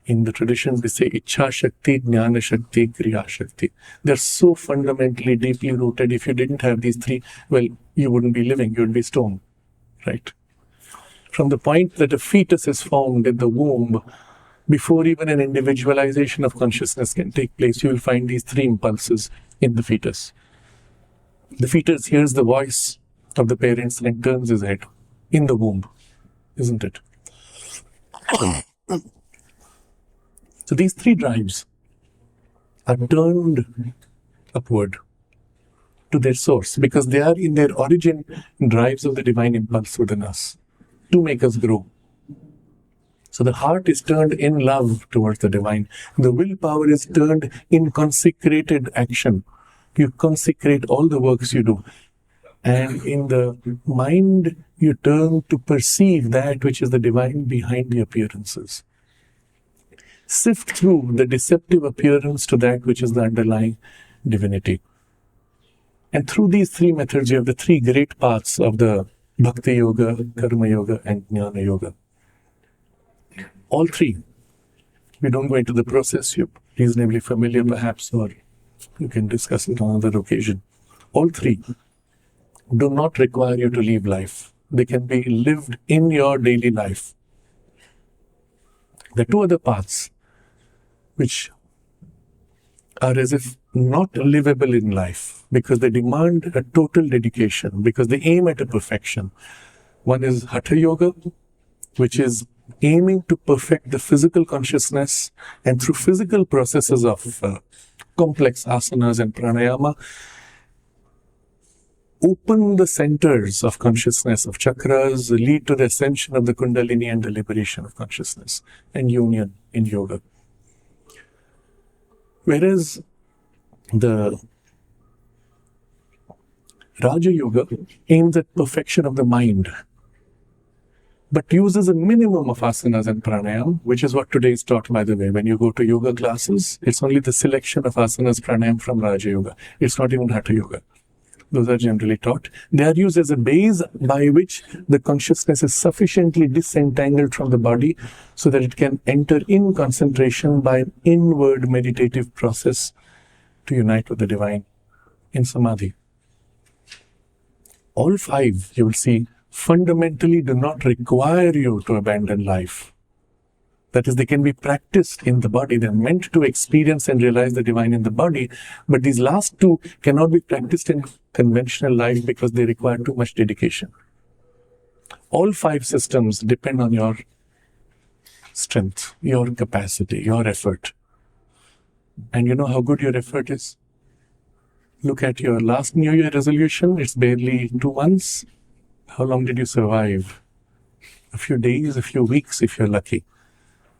In the traditions, we say Ichha Shakti, Jnana Shakti, Kriya Shakti. They're so fundamentally, deeply rooted. If you didn't have these three, well, you wouldn't be living, you would be stone, right? From the point that a fetus is formed in the womb, before even an individualization of consciousness can take place, you will find these three impulses in the fetus. The fetus hears the voice of the parents and turns his head in the womb, isn't it? So these three drives are turned upward to their source because they are in their origin drives of the divine impulse within us to make us grow. So the heart is turned in love towards the divine. The willpower is turned in consecrated action. You consecrate all the works you do. And in the mind, you turn to perceive that which is the divine behind the appearances. Sift through the deceptive appearance to that which is the underlying divinity. And through these three methods, you have the three great paths of the Bhakti Yoga, Karma Yoga, and Jnana Yoga. All three. We don't go into the process. You're reasonably familiar perhaps, or you can discuss it on another occasion. All three do not require you to leave life. They can be lived in your daily life. The two other paths, which are as if not livable in life, because they demand a total dedication, because they aim at a perfection. One is Hatha Yoga, which is aiming to perfect the physical consciousness, and through physical processes of complex asanas and pranayama, open the centers of consciousness, of chakras, lead to the ascension of the kundalini and the liberation of consciousness and union in yoga. Whereas the Raja Yoga aims at perfection of the mind, but uses a minimum of asanas and pranayam, which is what today is taught, by the way. When you go to yoga classes, it's only the selection of asanas, pranayam from Raja Yoga. It's not even Hatha Yoga. Those are generally taught. They are used as a base by which the consciousness is sufficiently disentangled from the body so that it can enter in concentration by an inward meditative process to unite with the divine in samadhi. All five, you will see, fundamentally do not require you to abandon life. That is, they can be practiced in the body. They are meant to experience and realize the divine in the body. But these last two cannot be practiced in conventional life because they require too much dedication. All five systems depend on your strength, your capacity, your effort. And you know how good your effort is? Look at your last New Year resolution. It's barely 2 months. How long did you survive? A few days, a few weeks if you're lucky.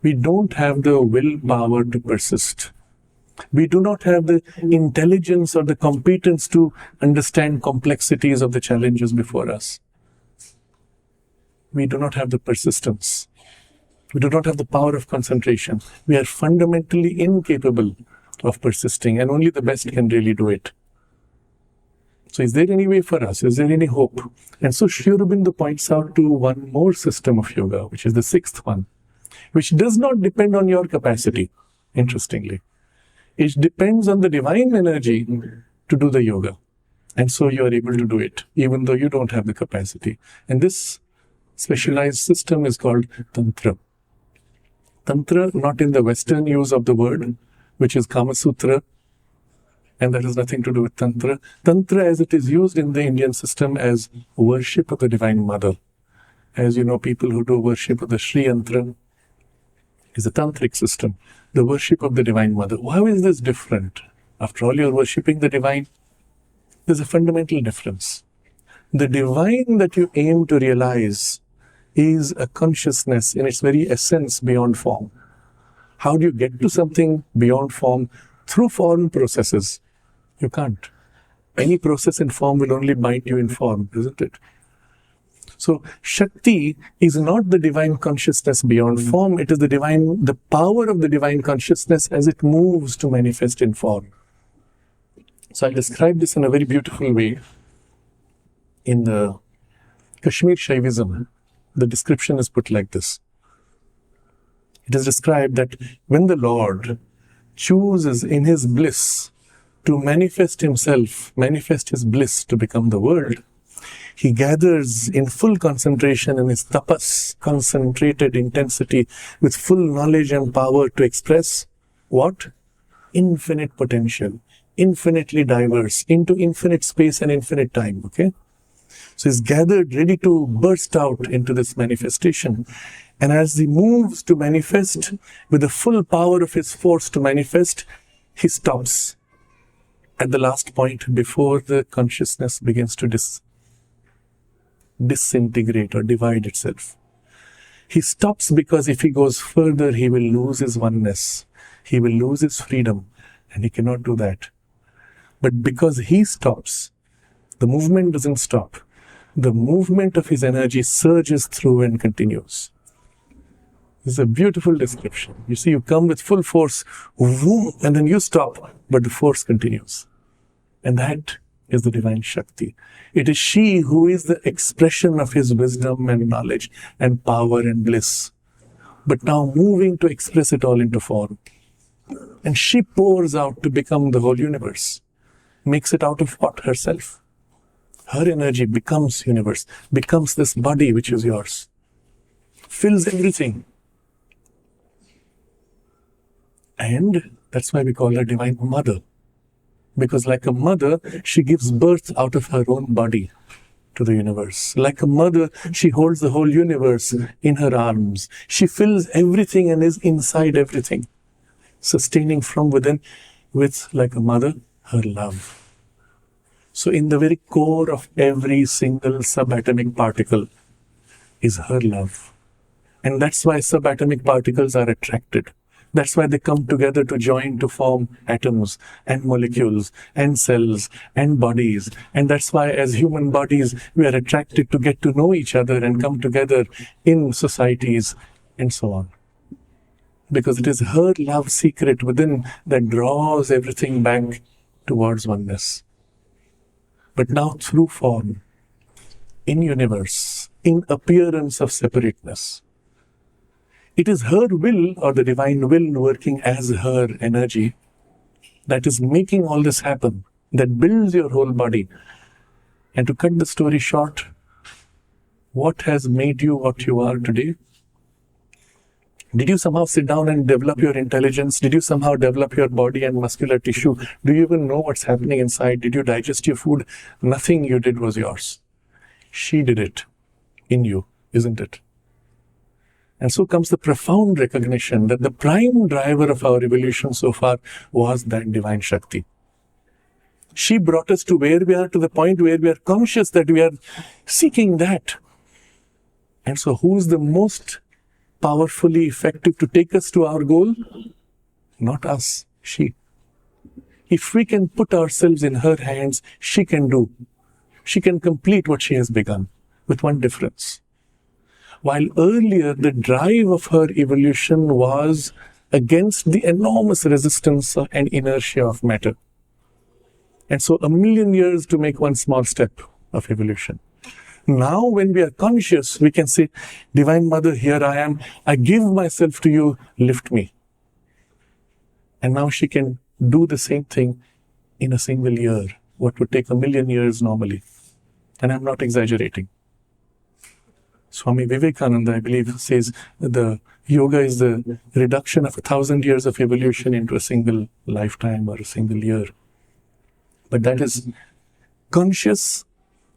We don't have the willpower to persist. We do not have the intelligence or the competence to understand complexities of the challenges before us. We do not have the persistence. We do not have the power of concentration. We are fundamentally incapable of persisting, and only the best can really do it. So is there any way for us? Is there any hope? And so Sri Aurobindo points out to one more system of yoga, which is the sixth one, which does not depend on your capacity, interestingly. It depends on the divine energy to do the yoga. And so you are able to do it, even though you don't have the capacity. And this specialized system is called Tantra. Tantra, not in the Western use of the word, which is Kama Sutra, and that has nothing to do with Tantra. Tantra, as it is used in the Indian system as worship of the Divine Mother. As you know, people who do worship of the Sri Yantra is a tantric system, the worship of the Divine Mother. How is this different? After all, you're worshipping the divine. There's a fundamental difference. The divine that you aim to realize is a consciousness in its very essence beyond form. How do you get to something beyond form? Through form processes. You can't. Any process in form will only bind you in form, isn't it? So, Shakti is not the divine consciousness beyond form. It is the power of the divine consciousness as it moves to manifest in form. So, I describe this in a very beautiful way. In the Kashmir Shaivism, the description is put like this. It is described that when the Lord chooses in his bliss to manifest himself, manifest his bliss to become the world, he gathers in full concentration in his tapas, concentrated intensity, with full knowledge and power to express what? Infinite potential, infinitely diverse, into infinite space and infinite time, okay? So he's gathered, ready to burst out into this manifestation. And as he moves to manifest, with the full power of his force to manifest, he stops at the last point before the consciousness begins to disintegrate or divide itself. He stops because if he goes further, he will lose his oneness. He will lose his freedom, and he cannot do that. But because he stops, the movement doesn't stop. The movement of his energy surges through and continues. This is a beautiful description. You see, you come with full force, whoom, and then you stop, but the force continues. And that is the divine Shakti. It is she who is the expression of his wisdom and knowledge and power and bliss, but now moving to express it all into form. And she pours out to become the whole universe, makes it out of what? Herself. Her energy becomes universe, becomes this body which is yours, fills everything. And that's why we call her Divine Mother. Because like a mother, she gives birth out of her own body to the universe. Like a mother, she holds the whole universe in her arms. She fills everything and is inside everything, sustaining from within with, like a mother, her love. So in the very core of every single subatomic particle is her love. And that's why subatomic particles are attracted. That's why they come together to join to form atoms and molecules and cells and bodies. And that's why as human bodies, we are attracted to get to know each other and come together in societies and so on. Because it is her love secret within that draws everything back towards oneness. but now through form, in universe, in appearance of separateness. It is her will, or the divine will, working as her energy that is making all this happen, that builds your whole body. And to cut the story short, what has made you what you are today? Did you somehow sit down and develop your intelligence? Did you somehow develop your body and muscular tissue? Do you even know what's happening inside? Did you digest your food? Nothing you did was yours. She did it in you, isn't it? And so comes the profound recognition that the prime driver of our evolution so far was that divine Shakti. She brought us to where we are, to the point where we are conscious that we are seeking that. And so who is the most powerfully effective to take us to our goal? Not us, she. If we can put ourselves in her hands, she can do. She can complete what she has begun, with one difference. While earlier the drive of her evolution was against the enormous resistance and inertia of matter. And so 1,000,000 years to make one small step of evolution. Now when we are conscious, we can say, Divine Mother, here I am. I give myself to you, lift me. And now she can do the same thing in a single year, what would take 1,000,000 years normally. And I'm not exaggerating. Swami Vivekananda, I believe, says the yoga is the reduction of 1,000 years of evolution into a single lifetime or a single year. But that is conscious,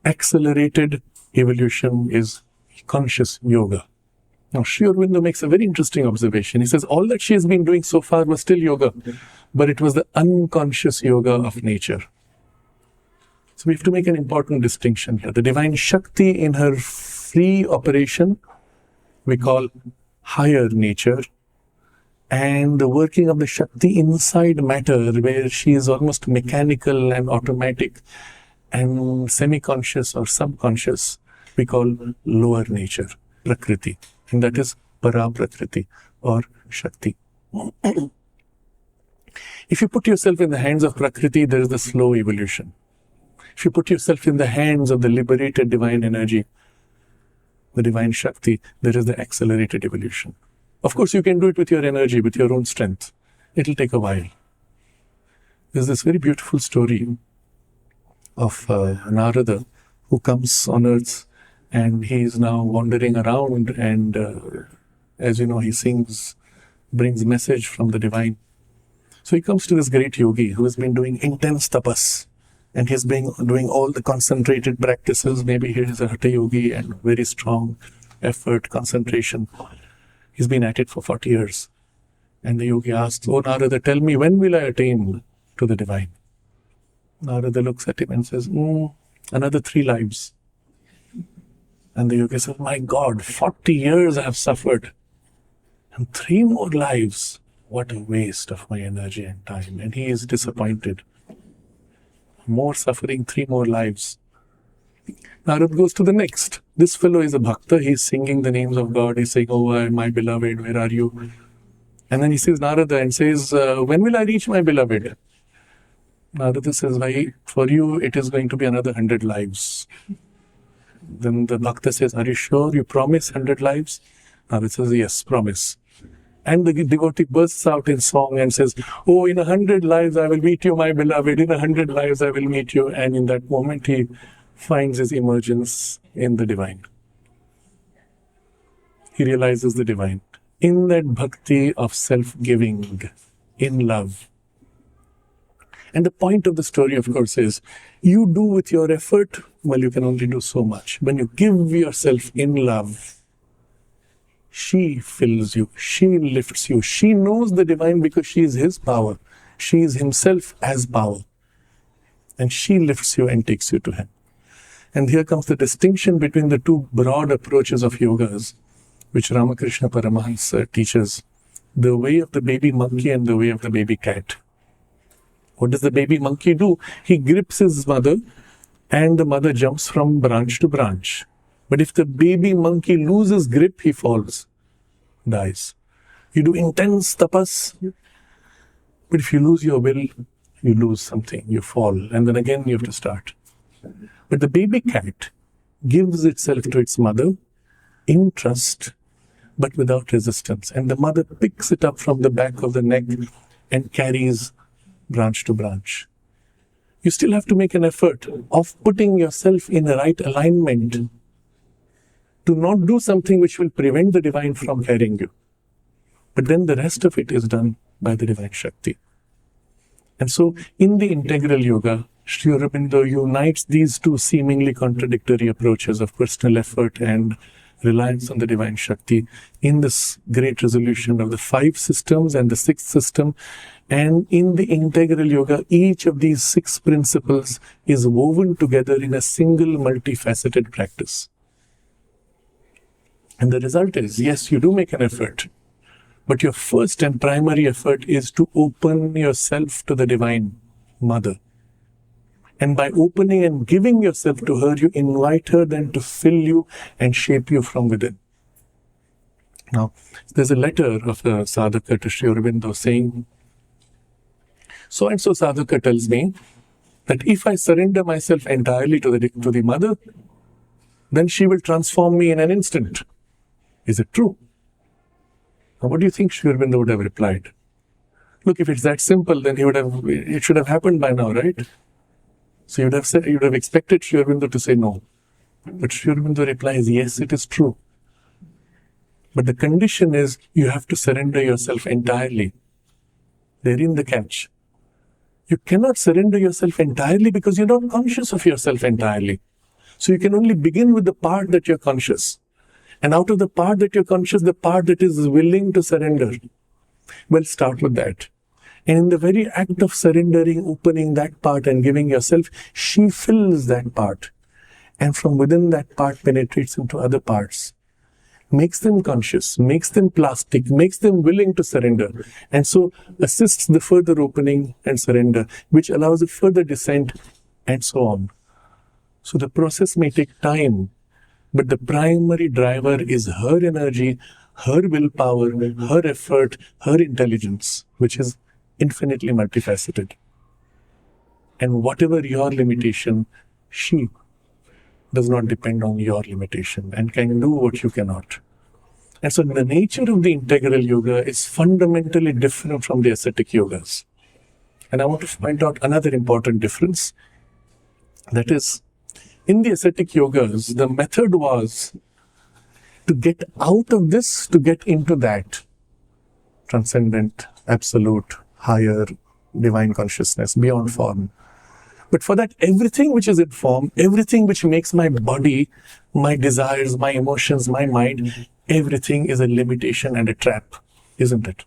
accelerated evolution is conscious yoga. Now, Sri Aurobindo makes a very interesting observation. He says all that she has been doing so far was still yoga, but it was the unconscious yoga of nature. So we have to make an important distinction here. The divine Shakti in her free operation, we call higher nature, and the working of the Shakti inside matter, where she is almost mechanical and automatic and semi-conscious or subconscious, we call lower nature, Prakriti. And that is Para Prakriti or Shakti. If you put yourself in the hands of Prakriti, there is the slow evolution. If you put yourself in the hands of the liberated divine energy, the divine Shakti, there is the accelerated evolution. Of course, you can do it with your energy, with your own strength. It will take a while. There's this very beautiful story of Narada, who comes on earth and he is now wandering around and as you know, he sings, brings message from the divine. So he comes to this great yogi who has been doing intense tapas, and he's been doing all the concentrated practices. Maybe he is a Hatha yogi and very strong effort, concentration. He's been at it for 40 years. And the yogi asks, "Oh Narada, tell me, when will I attain to the divine?" Narada looks at him and says, "Another 3 lives. And the yogi says, "My God, 40 years I have suffered. And 3 more lives. What a waste of my energy and time." And he is disappointed. More suffering, 3 more lives. Narada goes to the next. This fellow is a bhakta. He's singing the names of God. He's saying, "Oh, my beloved, where are you?" And then he sees Narada and says, "When will I reach my beloved?" Narada says, "Why, for you, it is going to be another 100 lives." Then the bhakta says, "Are you sure? You promise 100 lives?" Narada says, "Yes, promise." And the devotee bursts out in song and says, "Oh, in 100 lives I will meet you, my beloved. In 100 lives I will meet you." And in that moment he finds his emergence in the divine. He realizes the divine. In that bhakti of self-giving, in love. And the point of the story, of course, is you do with your effort, well, you can only do so much. When you give yourself in love, she fills you, she lifts you. She knows the divine because she is his power. She is himself as power. And she lifts you and takes you to him. And here comes the distinction between the 2 broad approaches of yogas, which Ramakrishna Paramahansa teaches. The way of the baby monkey and the way of the baby cat. What does the baby monkey do? He grips his mother and the mother jumps from branch to branch. But if the baby monkey loses grip, he falls, dies. You do intense tapas, but if you lose your will, you lose something, you fall, and then again you have to start. But the baby cat gives itself to its mother in trust, but without resistance. And the mother picks it up from the back of the neck and carries branch to branch. You still have to make an effort of putting yourself in the right alignment to not do something which will prevent the divine from carrying you. But then the rest of it is done by the divine Shakti. And so, in the integral yoga, Sri Aurobindo unites these two seemingly contradictory approaches of personal effort and reliance on the divine Shakti in this great resolution of the 5 systems and the 6th system. And in the integral yoga, each of these 6 principles is woven together in a single multifaceted practice. And the result is, yes, you do make an effort, but your first and primary effort is to open yourself to the Divine Mother. And by opening and giving yourself to her, you invite her then to fill you and shape you from within. Now, there's a letter of a sadhaka to Sri Aurobindo saying, so-and-so sadhaka tells me that if I surrender myself entirely to the Mother, then she will transform me in an instant. Is it true? Now, what do you think Sri Aurobindo would have replied? Look, if it's that simple, then it should have happened by now, right? So you would have expected Sri Aurobindo to say no. But Sri Aurobindo replies, yes, it is true. But the condition is you have to surrender yourself entirely. Therein the catch. You cannot surrender yourself entirely because you're not conscious of yourself entirely. So you can only begin with the part that you're conscious. And out of the part that you're conscious, the part that is willing to surrender. Well, start with that. And in the very act of surrendering, opening that part and giving yourself, she fills that part. And from within that part penetrates into other parts. Makes them conscious, makes them plastic, makes them willing to surrender. And so assists the further opening and surrender, which allows a further descent and so on. So the process may take time, but the primary driver is her energy, her willpower, her effort, her intelligence, which is infinitely multifaceted. And whatever your limitation, she does not depend on your limitation and can do what you cannot. And so the nature of the integral yoga is fundamentally different from the ascetic yogas. And I want to point out another important difference. That is, in the ascetic yogas, the method was to get out of this, to get into that transcendent, absolute, higher, divine consciousness, beyond form. But for that, everything which is in form, everything which makes my body, my desires, my emotions, my mind, everything is a limitation and a trap, isn't it?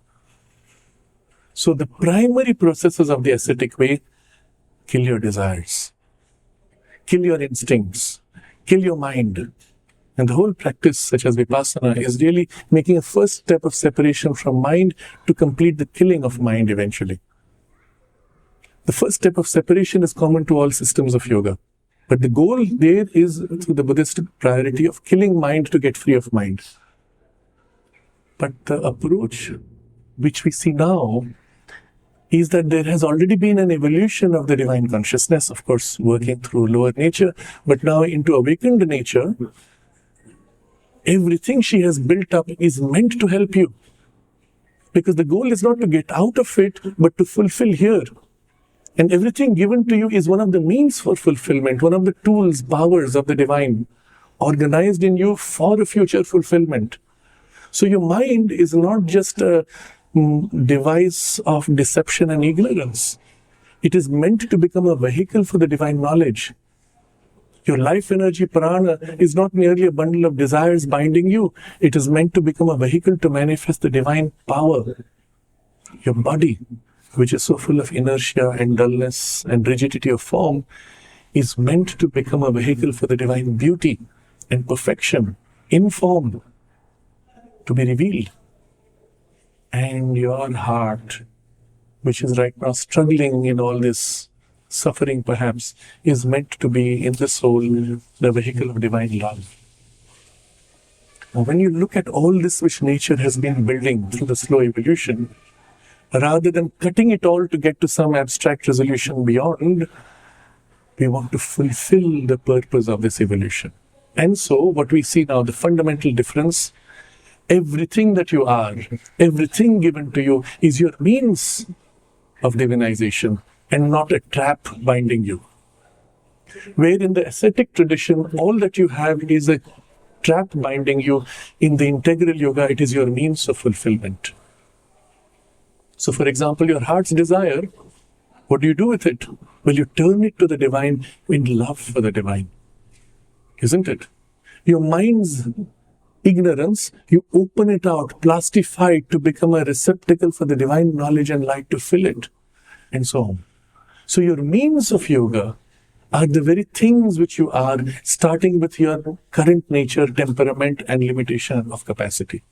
So the primary processes of the ascetic way, kill your desires, kill your instincts, kill your mind. And the whole practice, such as Vipassana, is really making a first step of separation from mind to complete the killing of mind eventually. The first step of separation is common to all systems of yoga. But the goal there is through the Buddhist priority of killing mind to get free of mind. But the approach which we see now is that there has already been an evolution of the divine consciousness, of course, working through lower nature, but now into awakened nature. Everything she has built up is meant to help you. Because the goal is not to get out of it, but to fulfill here. And everything given to you is one of the means for fulfillment, one of the tools, powers of the divine, organized in you for a future fulfillment. So your mind is not just a device of deception and ignorance. It is meant to become a vehicle for the divine knowledge. Your life energy prana is not merely a bundle of desires binding you. It is meant to become a vehicle to manifest the divine power. Your body, which is so full of inertia and dullness and rigidity of form, is meant to become a vehicle for the divine beauty and perfection in form to be revealed. And your heart, which is right now struggling in all this suffering perhaps, is meant to be in the soul the vehicle of divine love. Now, when you look at all this which nature has been building through the slow evolution, rather than cutting it all to get to some abstract resolution beyond, We want to fulfill the purpose of this evolution. And so, what we see now, the fundamental difference, everything that you are, everything given to you is your means of divinization and not a trap binding you. Where in the ascetic tradition, all that you have is a trap binding you. In the integral yoga, it is your means of fulfillment. So, for example, your heart's desire, what do you do with it? Well, you turn it to the divine in love for the divine. Isn't it? Your mind's ignorance, you open it out, plastify it to become a receptacle for the divine knowledge and light to fill it, and so on. So your means of yoga are the very things which you are, starting with your current nature, temperament, and limitation of capacity.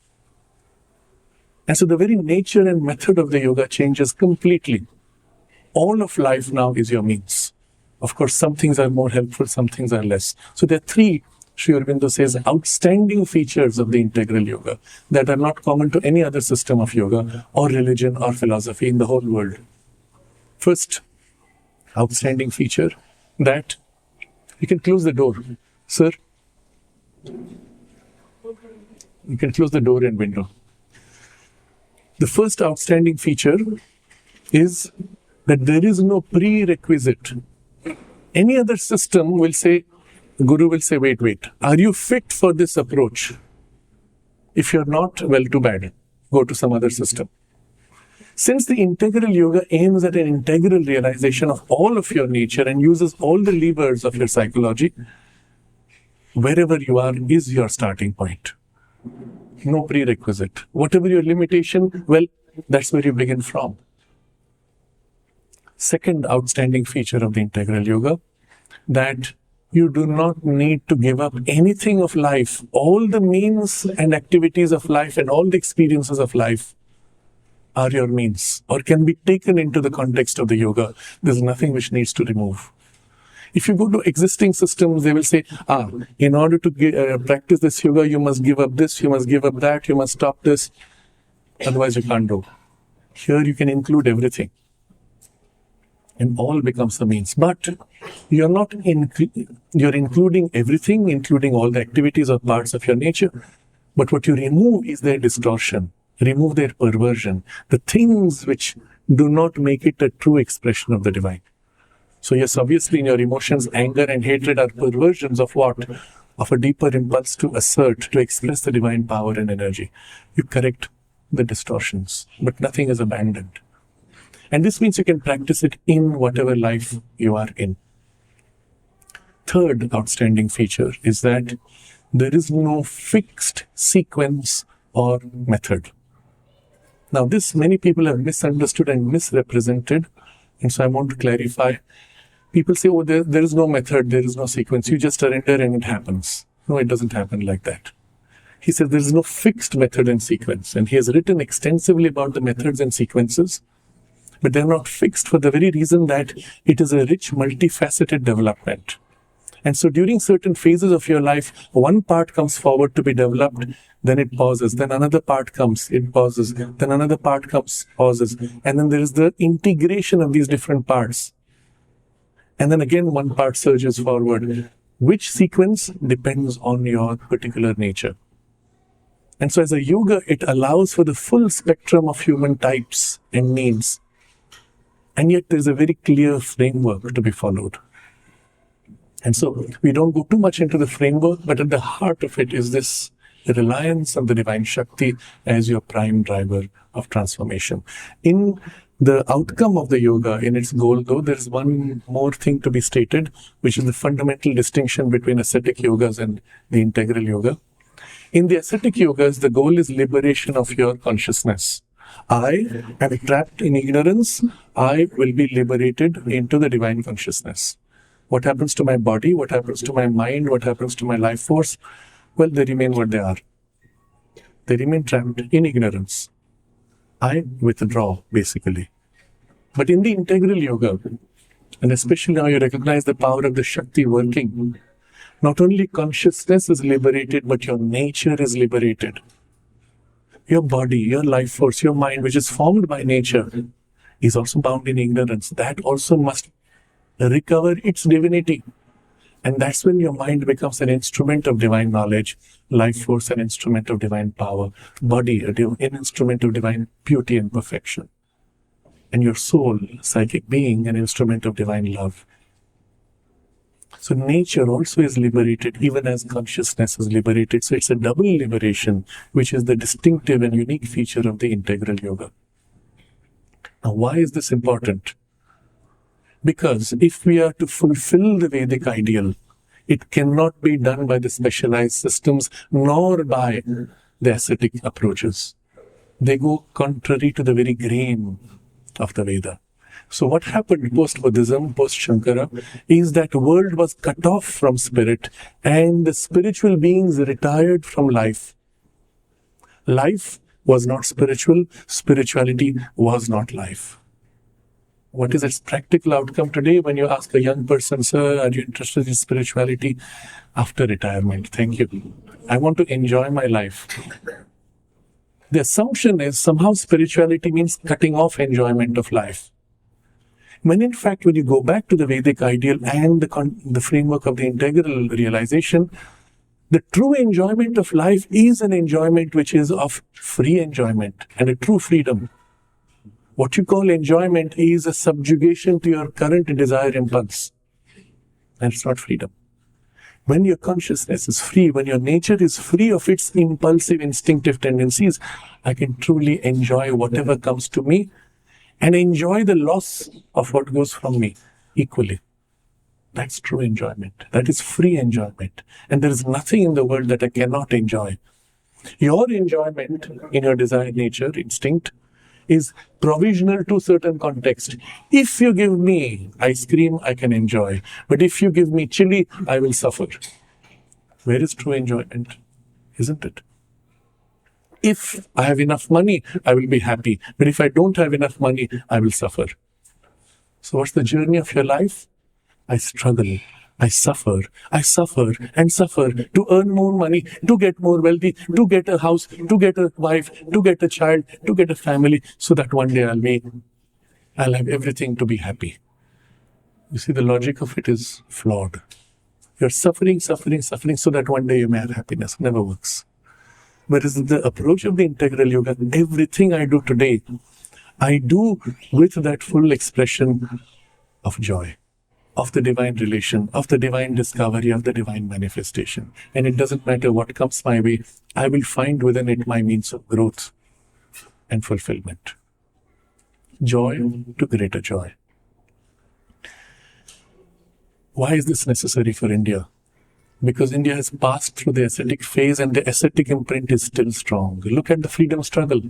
And so the very nature and method of the yoga changes completely. All of life now is your means. Of course, some things are more helpful, some things are less. So there are three, Sri Aurobindo says, outstanding features of the integral yoga that are not common to any other system of yoga or religion or philosophy in the whole world. First, outstanding feature, that you can close the door. Sir, you can close the door and window. The first outstanding feature is that there is no prerequisite. Any other system will say, the Guru will say, wait, are you fit for this approach? If you're not, well, too bad. Go to some other system. Since the integral yoga aims at an integral realization of all of your nature and uses all the levers of your psychology, wherever you are is your starting point. No prerequisite. Whatever your limitation, well, that's where you begin from. Second outstanding feature of the integral yoga, that you do not need to give up anything of life. All the means and activities of life and all the experiences of life are your means or can be taken into the context of the yoga. There's nothing which needs to remove. If you go to existing systems, they will say, in order to practice this yoga, you must give up this, you must give up that, you must stop this. Otherwise, you can't do. Here you can include everything. And all becomes the means. But you're not you're including everything, including all the activities or parts of your nature. But what you remove is their distortion, remove their perversion, the things which do not make it a true expression of the divine. So yes, obviously in your emotions, anger and hatred are perversions of what? Of a deeper impulse to assert, to express the divine power and energy. You correct the distortions, but nothing is abandoned. And this means you can practice it in whatever life you are in. Third outstanding feature is that there is no fixed sequence or method. Now this many people have misunderstood and misrepresented, and so I want to clarify. People say, there is no method, there is no sequence, you just surrender and it happens. No, it doesn't happen like that. He says there is no fixed method and sequence, and he has written extensively about the methods and sequences. But they're not fixed for the very reason that it is a rich, multifaceted development. And so during certain phases of your life, one part comes forward to be developed, then it pauses, then another part comes, it pauses, then another part comes, pauses, and then there is the integration of these different parts. And then again, one part surges forward. Which sequence depends on your particular nature. And so as a yoga, it allows for the full spectrum of human types and needs. And yet there is a very clear framework to be followed. And so we don't go too much into the framework, but at the heart of it is this reliance on the divine Shakti as your prime driver of transformation. In the outcome of the yoga, in its goal though, there is one more thing to be stated, which is the fundamental distinction between ascetic yogas and the integral yoga. In the ascetic yogas, the goal is liberation of your consciousness. I am trapped in ignorance. I will be liberated into the divine consciousness. What happens to my body? What happens to my mind? What happens to my life force? Well, they remain what they are. They remain trapped in ignorance. I withdraw, basically. But in the integral yoga, and especially now you recognize the power of the Shakti working, not only consciousness is liberated, but your nature is liberated. Your body, your life force, your mind, which is formed by nature, is also bound in ignorance. That also must recover its divinity. And that's when your mind becomes an instrument of divine knowledge, life force an instrument of divine power, body an instrument of divine beauty and perfection, and your soul, psychic being, an instrument of divine love. So nature also is liberated even as consciousness is liberated. So it's a double liberation, which is the distinctive and unique feature of the integral yoga. Now, why is this important? Because if we are to fulfill the Vedic ideal, it cannot be done by the specialized systems nor by the ascetic approaches. They go contrary to the very grain of the Veda. So what happened post-Buddhism, post-Shankara, is that world was cut off from spirit and the spiritual beings retired from life. Life was not spiritual, spirituality was not life. What is its practical outcome today when you ask a young person, sir, are you interested in spirituality? After retirement, thank you. I want to enjoy my life. The assumption is somehow spirituality means cutting off enjoyment of life. When in fact, when you go back to the Vedic ideal and the framework of the integral realization, the true enjoyment of life is an enjoyment which is of free enjoyment and a true freedom. What you call enjoyment is a subjugation to your current desire impulse. And it's not freedom. When your consciousness is free, when your nature is free of its impulsive, instinctive tendencies, I can truly enjoy whatever comes to me and enjoy the loss of what goes from me equally. That's true enjoyment. That is free enjoyment. And there is nothing in the world that I cannot enjoy. Your enjoyment in your desired nature, instinct, is provisional to certain context. If you give me ice cream, I can enjoy. But if you give me chili, I will suffer. Where is true enjoyment? Isn't it? If I have enough money, I will be happy. But if I don't have enough money, I will suffer. So what's the journey of your life? I struggle. I suffer and suffer to earn more money, to get more wealthy, to get a house, to get a wife, to get a child, to get a family, so that one day I'll have everything to be happy. You see, the logic of it is flawed. You're suffering so that one day you may have happiness. Never works. Whereas the approach of the integral yoga, everything I do today, I do with that full expression of joy, of the divine relation, of the divine discovery, of the divine manifestation. And it doesn't matter what comes my way, I will find within it my means of growth and fulfillment. Joy to greater joy. Why is this necessary for India? Because India has passed through the ascetic phase and the ascetic imprint is still strong. Look at the freedom struggle.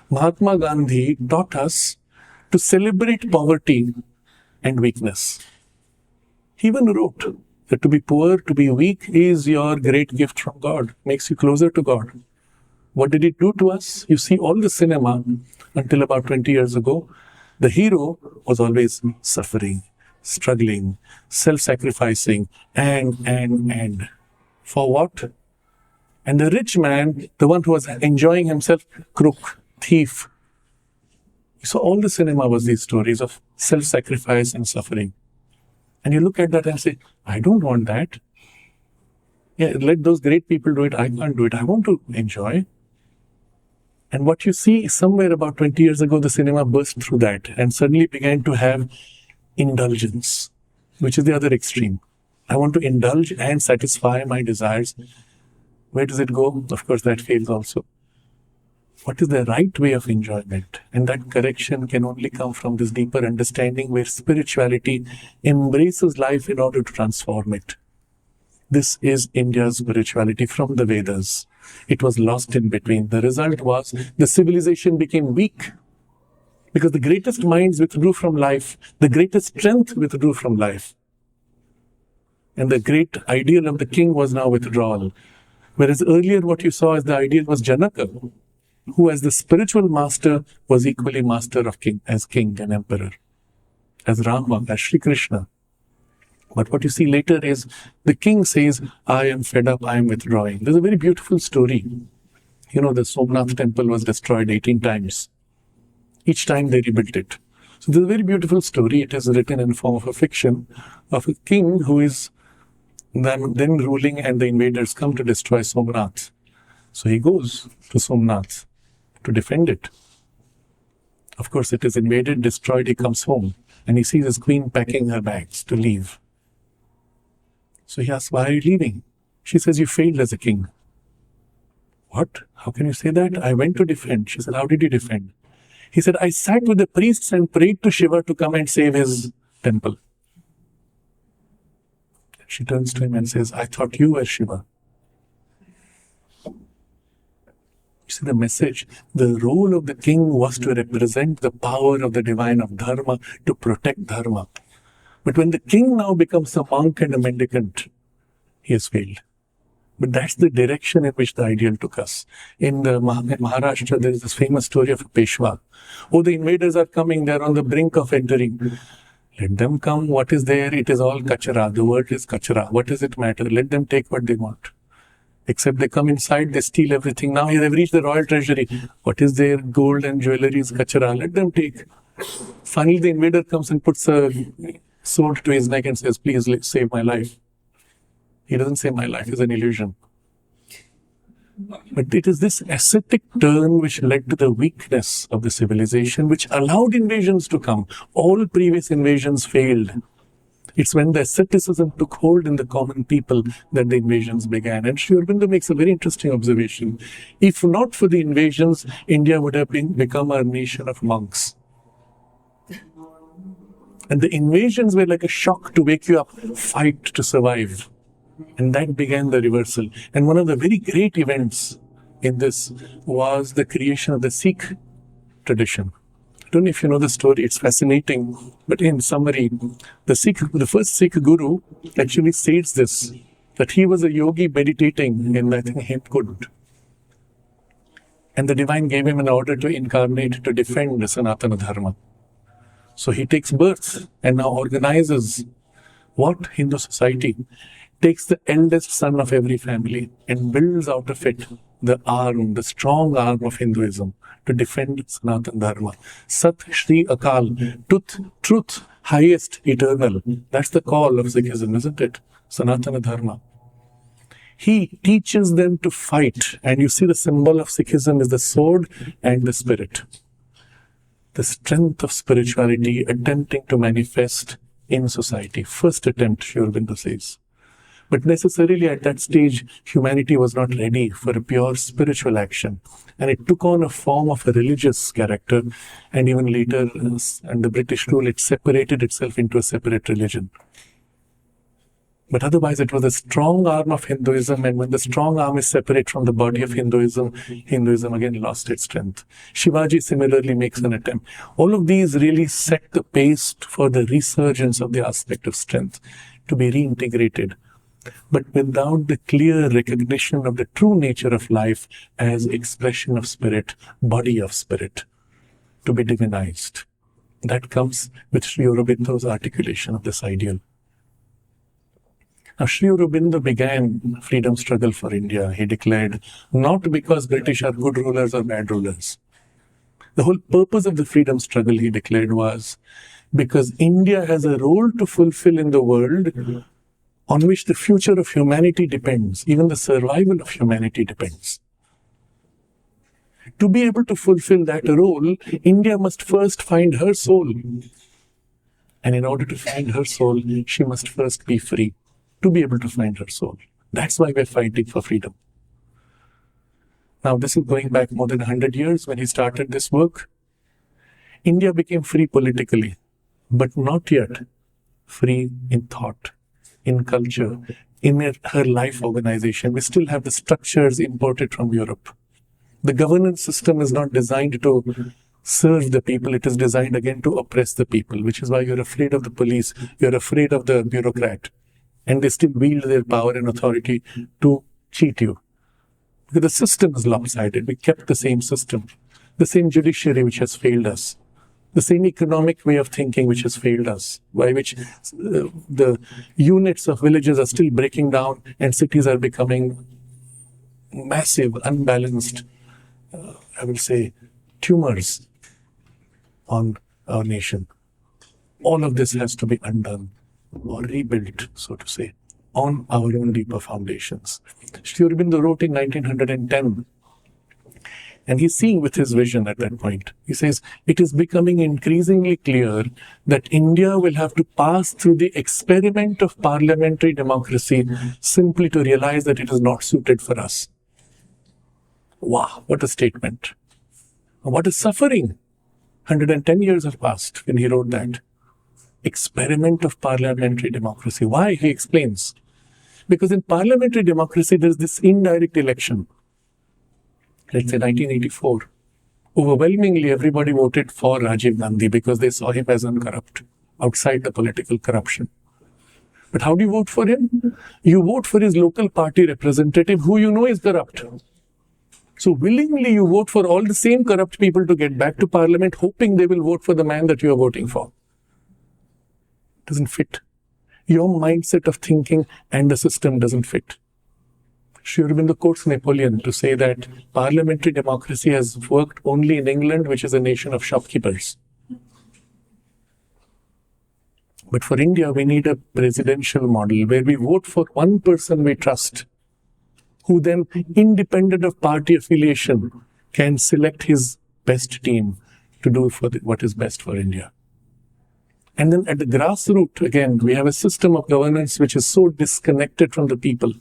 Mahatma Gandhi taught us to celebrate poverty and weakness. He even wrote that to be poor, to be weak is your great gift from God, makes you closer to God. What did it do to us? You see, all the cinema until about 20 years ago, the hero was always suffering, struggling, self-sacrificing, and. For what? And the rich man, the one who was enjoying himself, crook, thief. So all the cinema was these stories of self-sacrifice and suffering. And you look at that and say, I don't want that. Yeah, let those great people do it. I can't do it. I want to enjoy. And what you see, somewhere about 20 years ago, the cinema burst through that and suddenly began to have indulgence, which is the other extreme. I want to indulge and satisfy my desires. Where does it go? Of course, that fails also. What is the right way of enjoyment? And that correction can only come from this deeper understanding where spirituality embraces life in order to transform it. This is India's spirituality from the Vedas. It was lost in between. The result was the civilization became weak because the greatest minds withdrew from life, the greatest strength withdrew from life. And the great ideal of the king was now withdrawal. Whereas earlier what you saw as the ideal was Janaka, who as the spiritual master was equally master of king, as king and emperor, as Rama, as Shri Krishna. But what you see later is the king says, I am fed up, I am withdrawing. There's a very beautiful story. You know, the Somnath temple was destroyed 18 times. Each time they rebuilt it. So there's a very beautiful story. It is written in form of a fiction of a king who is then ruling, and the invaders come to destroy Somnath. So he goes to Somnath to defend it. Of course, it is invaded, destroyed. He comes home and he sees his queen packing her bags to leave. So he asks, "Why are you leaving?" She says, "You failed as a king." "What? How can you say that? I went to defend." She said, "How did you defend?" He said, "I sat with the priests and prayed to Shiva to come and save his temple." She turns to him and says, "I thought you were Shiva." You see the message. The role of the king was to represent the power of the divine of Dharma, to protect Dharma. But when the king now becomes a monk and a mendicant, he has failed. But that's the direction in which the ideal took us. In the Maharashtra, there is this famous story of a Peshwa. Oh, the invaders are coming, they're on the brink of entering. Let them come, what is there? It is all kachara. The word is kachara. What does it matter? Let them take what they want. Except they come inside, they steal everything. Now they've reached the royal treasury. What is there? Gold and jewelry is kachara. Let them take. Finally, the invader comes and puts a sword to his neck and says, "Please save my life." He doesn't say my life is an illusion. But it is this ascetic turn which led to the weakness of the civilization, which allowed invasions to come. All previous invasions failed. It's when the asceticism took hold in the common people that the invasions began. And Sri Aurobindo makes a very interesting observation. If not for the invasions, India would have become a nation of monks. And the invasions were like a shock to wake you up, fight to survive. And that began the reversal. And one of the very great events in this was the creation of the Sikh tradition. I don't know if you know the story, it's fascinating. But in summary, the first Sikh guru actually says this, that he was a yogi meditating in, I think, Hemkund. And the divine gave him an order to incarnate to defend the Sanatana Dharma. So he takes birth and now organizes what? Hindu society. Takes the eldest son of every family and builds out of it the strong arm of Hinduism to defend Sanatana Dharma. Sat Shri Akal, truth, highest, eternal. That's the call of Sikhism, isn't it? Sanatana Dharma. He teaches them to fight, and you see the symbol of Sikhism is the sword and the spirit. The strength of spirituality attempting to manifest in society. First attempt, Sri Aurobindo says. But necessarily at that stage, humanity was not ready for a pure spiritual action. And it took on a form of a religious character. And even later, under British rule, it separated itself into a separate religion. But otherwise, it was a strong arm of Hinduism. And when the strong arm is separate from the body of Hinduism, Hinduism again lost its strength. Shivaji similarly makes an attempt. All of these really set the pace for the resurgence of the aspect of strength to be reintegrated, but without the clear recognition of the true nature of life as expression of spirit, body of spirit, to be divinized. That comes with Sri Aurobindo's articulation of this ideal. Now, Sri Aurobindo began freedom struggle for India. He declared, not because British are good rulers or bad rulers. The whole purpose of the freedom struggle, he declared, was because India has a role to fulfill in the world on which the future of humanity depends, even the survival of humanity depends. To be able to fulfill that role, India must first find her soul. And in order to find her soul, she must first be free, to be able to find her soul. That's why we're fighting for freedom. Now, this is going back more than 100 years when he started this work. India became free politically, but not yet free in thought, in culture, in her life organization. We still have the structures imported from Europe. The governance system is not designed to serve the people. It is designed again to oppress the people, which is why you're afraid of the police, you're afraid of the bureaucrat, and they still wield their power and authority to cheat you. Because the system is lopsided. We kept the same system, the same judiciary which has failed us, the same economic way of thinking which has failed us, by which the units of villages are still breaking down and cities are becoming massive, unbalanced, I will say, tumors on our nation. All of this has to be undone or rebuilt, so to say, on our own deeper foundations. Sri Aurobindo wrote in 1910, and he's seeing with his vision at that point. He says, it is becoming increasingly clear that India will have to pass through the experiment of parliamentary democracy simply to realize that it is not suited for us. Wow, what a statement. What a suffering. 110 years have passed when he wrote that. Experiment of parliamentary democracy. Why? He explains. Because in parliamentary democracy, there's this indirect election. Let's say 1984. Overwhelmingly, everybody voted for Rajiv Gandhi because they saw him as uncorrupt, outside the political corruption. But how do you vote for him? You vote for his local party representative who you know is corrupt. So willingly you vote for all the same corrupt people to get back to parliament, hoping they will vote for the man that you are voting for. Doesn't fit. Your mindset of thinking and the system doesn't fit. Sri Aurobindo quotes Napoleon to say that parliamentary democracy has worked only in England, which is a nation of shopkeepers. But for India, we need a presidential model where we vote for one person we trust, who then, independent of party affiliation, can select his best team to do what is best for India. And then at the grassroots, again, we have a system of governance which is so disconnected from the people.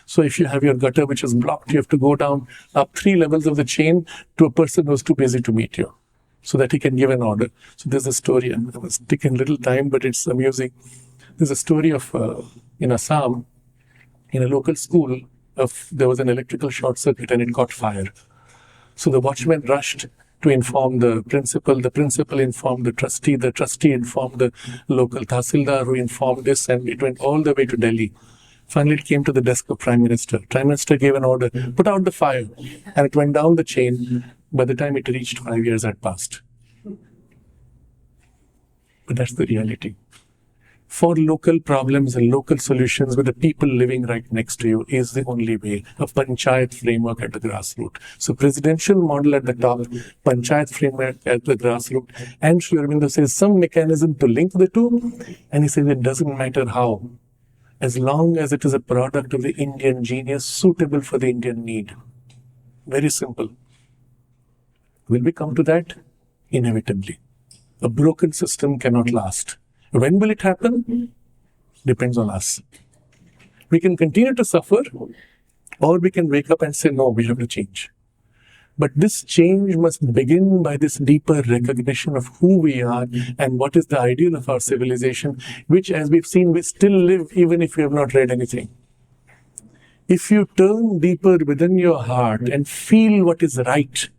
So if you have your gutter which is blocked, you have to go down up 3 levels of the chain to a person who's too busy to meet you, so that he can give an order. So there's a story, and it was taking little time, but it's amusing. There's a story of, in Assam, in a local school, there was an electrical short circuit and it caught fire. So the watchman rushed to inform the principal informed the trustee informed the local tahsildar, who informed this, and it went all the way to Delhi. Finally, it came to the desk of Prime Minister. Prime Minister gave an order, put out the fire, and it went down the chain. By the time it reached, 5 years had passed. But that's the reality. For local problems and local solutions with the people living right next to you is the only way. A panchayat framework at the grassroots. So presidential model at the top, panchayat framework at the grassroots. And Sri Aurobindo says some mechanism to link the two. And he says it doesn't matter how, as long as it is a product of the Indian genius suitable for the Indian need. Very simple. Will we come to that? Inevitably. A broken system cannot last. When will it happen? Depends on us. We can continue to suffer, or we can wake up and say, no, we have to change. But this change must begin by this deeper recognition of who we are and what is the ideal of our civilization, which, as we've seen, we still live even if we have not read anything. If you turn deeper within your heart and feel what is right,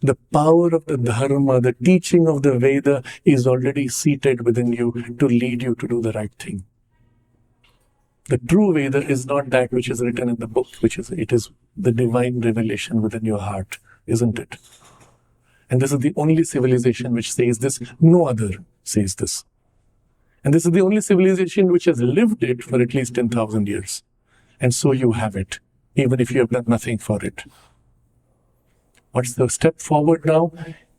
the power of the dharma, the teaching of the Veda is already seated within you to lead you to do the right thing. The true Veda is not that which is written in the book, it is the divine revelation within your heart, isn't it? And this is the only civilization which says this. No other says this. And this is the only civilization which has lived it for at least 10,000 years. And so you have it, even if you have done nothing for it. What's the step forward now?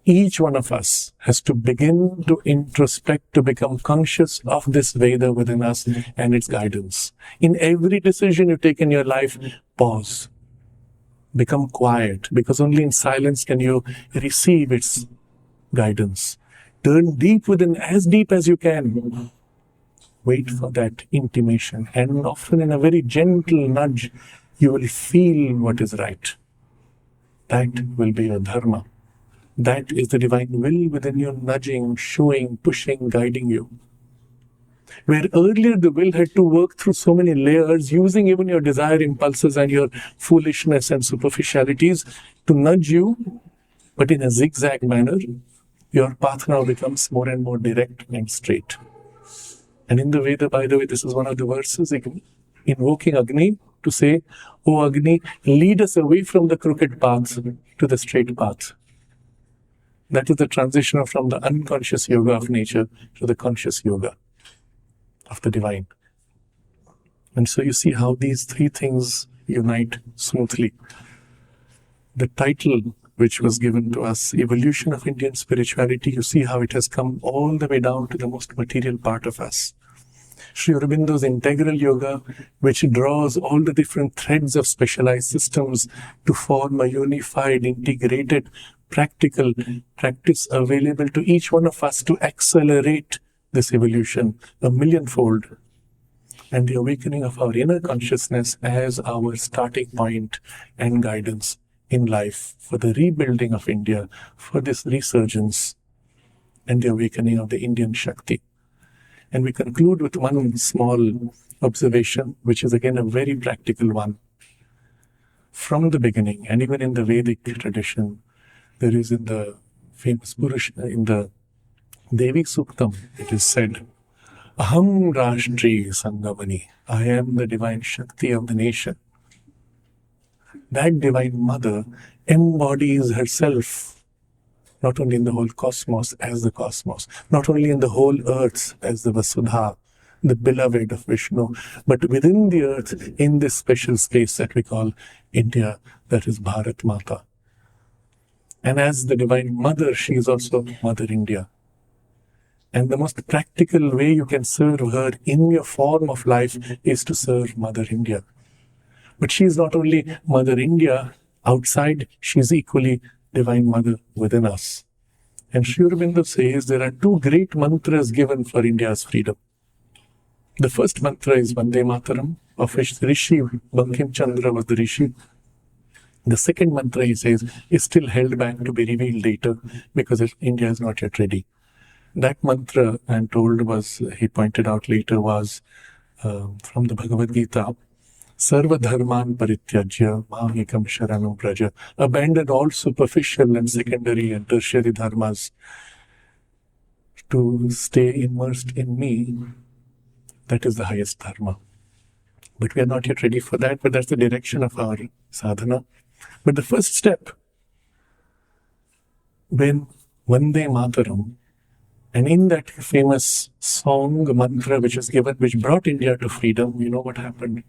Each one of us has to begin to introspect, to become conscious of this Veda within us and its guidance. In every decision you take in your life, pause. Become quiet, because only in silence can you receive its guidance. Turn deep within, as deep as you can. Wait for that intimation, and often in a very gentle nudge, you will feel what is right. That will be your dharma. That is the divine will within you, nudging, showing, pushing, guiding you. Where earlier the will had to work through so many layers, using even your desire impulses and your foolishness and superficialities to nudge you, but in a zigzag manner, your path now becomes more and more direct and straight. And in the Veda, by the way, this is one of the verses invoking Agni to say, "O Agni, lead us away from the crooked paths to the straight path." That is the transition from the unconscious yoga of nature to the conscious yoga of the divine. And so you see how these three things unite smoothly. The title which was given to us, evolution of Indian spirituality, you see how it has come all the way down to the most material part of us. Sri Aurobindo's integral yoga, which draws all the different threads of specialized systems to form a unified, integrated, practical practice available to each one of us to accelerate this evolution a millionfold. And the awakening of our inner consciousness as our starting point and guidance in life for the rebuilding of India, for this resurgence and the awakening of the Indian Shakti. And we conclude with one small observation, which is again a very practical one. From the beginning, and even in the Vedic tradition, there is in the famous Purusha, in the Devi Suktam, it is said, Aham Rashtri Sangamani, I am the divine Shakti of the nation. That divine mother embodies herself not only in the whole cosmos as the cosmos, not only in the whole earth as the Vasudha, the beloved of Vishnu, but within the earth in this special space that we call India, that is Bharat Mata. And as the divine mother, she is also Mother India. And the most practical way you can serve her in your form of life is to serve Mother India. But she is not only Mother India outside, she is equally Divine Mother within us. And Sri Aurobindo says there are two great mantras given for India's freedom. The first mantra is Vande Mataram, of which Rishi Bankim Chandra was the Rishi. The second mantra, he says, is still held back to be revealed later because India is not yet ready. That mantra, I'm told, was, he pointed out later, was from the Bhagavad Gita, Sarva Dharman Parityajya Mam Ekam Sharanam Praja. Abandon all superficial and secondary and tertiary dharmas to stay immersed in me. That is the highest dharma. But we are not yet ready for that, but that's the direction of our sadhana. But the first step, when Vande Mataram, and in that famous song, mantra which was given, which brought India to freedom, you know what happened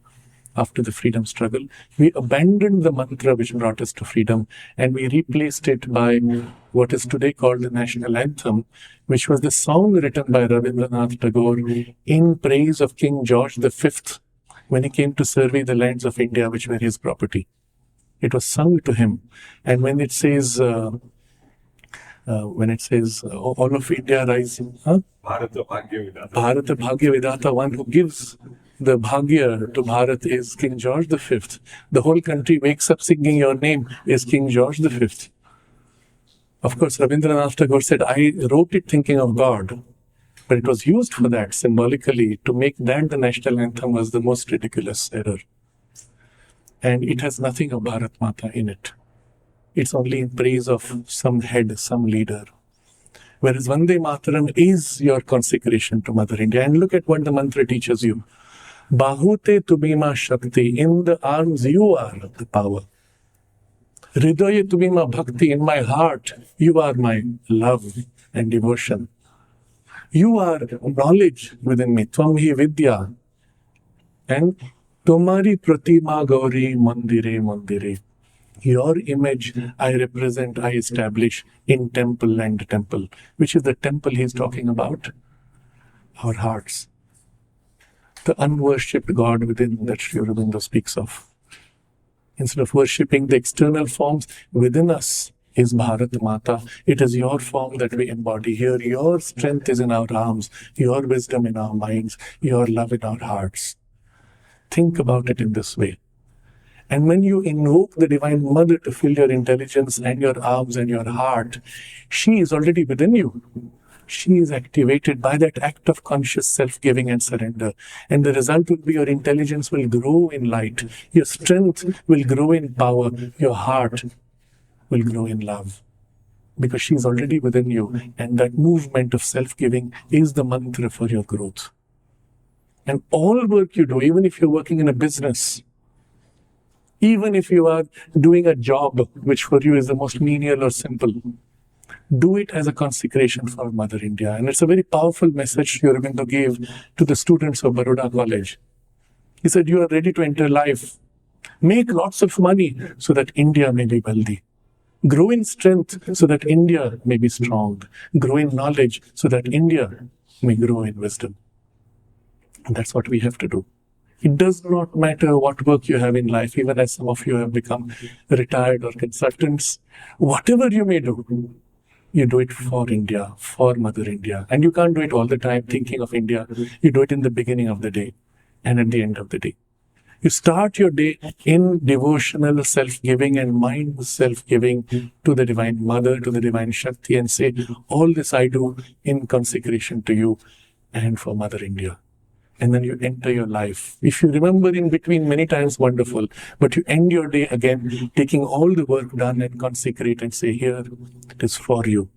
after the freedom struggle? We abandoned the mantra which brought us to freedom and we replaced it by what is today called the national anthem, which was the song written by Rabindranath Tagore in praise of King George V when he came to survey the lands of India which were his property. It was sung to him. And when it says, all of India rising, Bharata Bhagya Vidata. Bharata Bhagya Vidata, one who gives the Bhagya to Bharat is King George V. The whole country wakes up singing your name is King George V. Of course, Rabindranath Tagore said, I wrote it thinking of God, but it was used for that symbolically. To make that the national anthem was the most ridiculous error. And it has nothing of Bharat Mata in it. It's only in praise of some head, some leader. Whereas Vande Mataram is your consecration to Mother India. And look at what the mantra teaches you. Bahute tubima Shakti, in the arms you are the power. Hridaye tubima Bhakti, in my heart you are my love and devotion. You are knowledge within me, Tvam hi Vidya. And Tomari Pratima Gauri Mandire Mandire. Your image I represent, I establish in temple and temple. Which is the temple he is talking about? Our hearts. The unworshipped God within that Sri Aurobindo speaks of. Instead of worshipping the external forms, within us is Bharat Mata. It is your form that we embody here. Your strength is in our arms, your wisdom in our minds, your love in our hearts. Think about it in this way. And when you invoke the Divine Mother to fill your intelligence and your arms and your heart, she is already within you. She is activated by that act of conscious self-giving and surrender. And the result will be your intelligence will grow in light. Your strength will grow in power. Your heart will grow in love. Because she is already within you. And that movement of self-giving is the mantra for your growth. And all work you do, even if you're working in a business, even if you are doing a job which for you is the most menial or simple, do it as a consecration for Mother India. And it's a very powerful message Sri Aurobindo gave to the students of Baroda College. He said, you are ready to enter life. Make lots of money so that India may be wealthy. Grow in strength so that India may be strong. Grow in knowledge so that India may grow in wisdom. And that's what we have to do. It does not matter what work you have in life, even as some of you have become retired or consultants. Whatever you may do, you do it for India, for Mother India. And you can't do it all the time thinking of India. You do it in the beginning of the day and at the end of the day. You start your day in devotional self-giving and mind self-giving to the Divine Mother, to the Divine Shakti, and say, all this I do in consecration to you and for Mother India. And then you enter your life. If you remember in between many times, wonderful. But you end your day again, taking all the work done and consecrate and say, here, it is for you.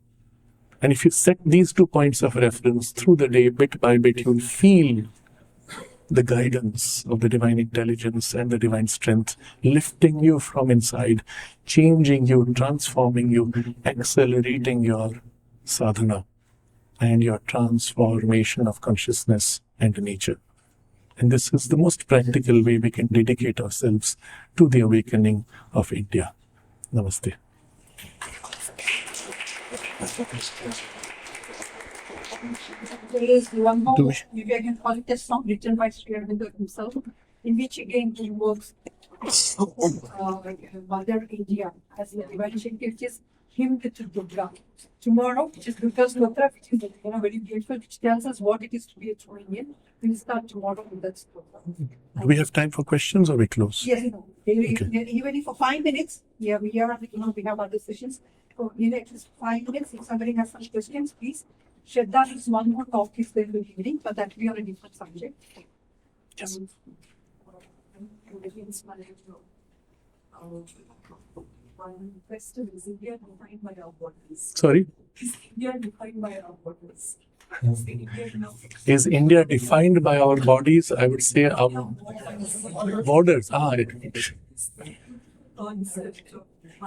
And if you set these 2 points of reference through the day, bit by bit, you'll feel the guidance of the divine intelligence and the divine strength lifting you from inside, changing you, transforming you, accelerating your sadhana and your transformation of consciousness and nature. And this is the most practical way we can dedicate ourselves to the awakening of India. Namaste. There is one more, maybe I can call it a song written by Sraddhalu himself, in which again he works Mother India as a divine Shakti, which is hymn with Durga. Tomorrow, which is Durga's Stotra, which is very beautiful, which tells us what it is to be a true Indian. We'll start tomorrow with that Stotra. Do we have time for questions or we close? Yes, no. Okay. Even if for 5 minutes, we are, we have other sessions. So, at least 5 minutes. If somebody has some questions, please. Shraddha is one more talk is there in the evening, but that we are a different subject. Yes. One question is India defined by our borders? Sorry? Is India defined by our borders? Is India defined by our bodies? I would say our borders.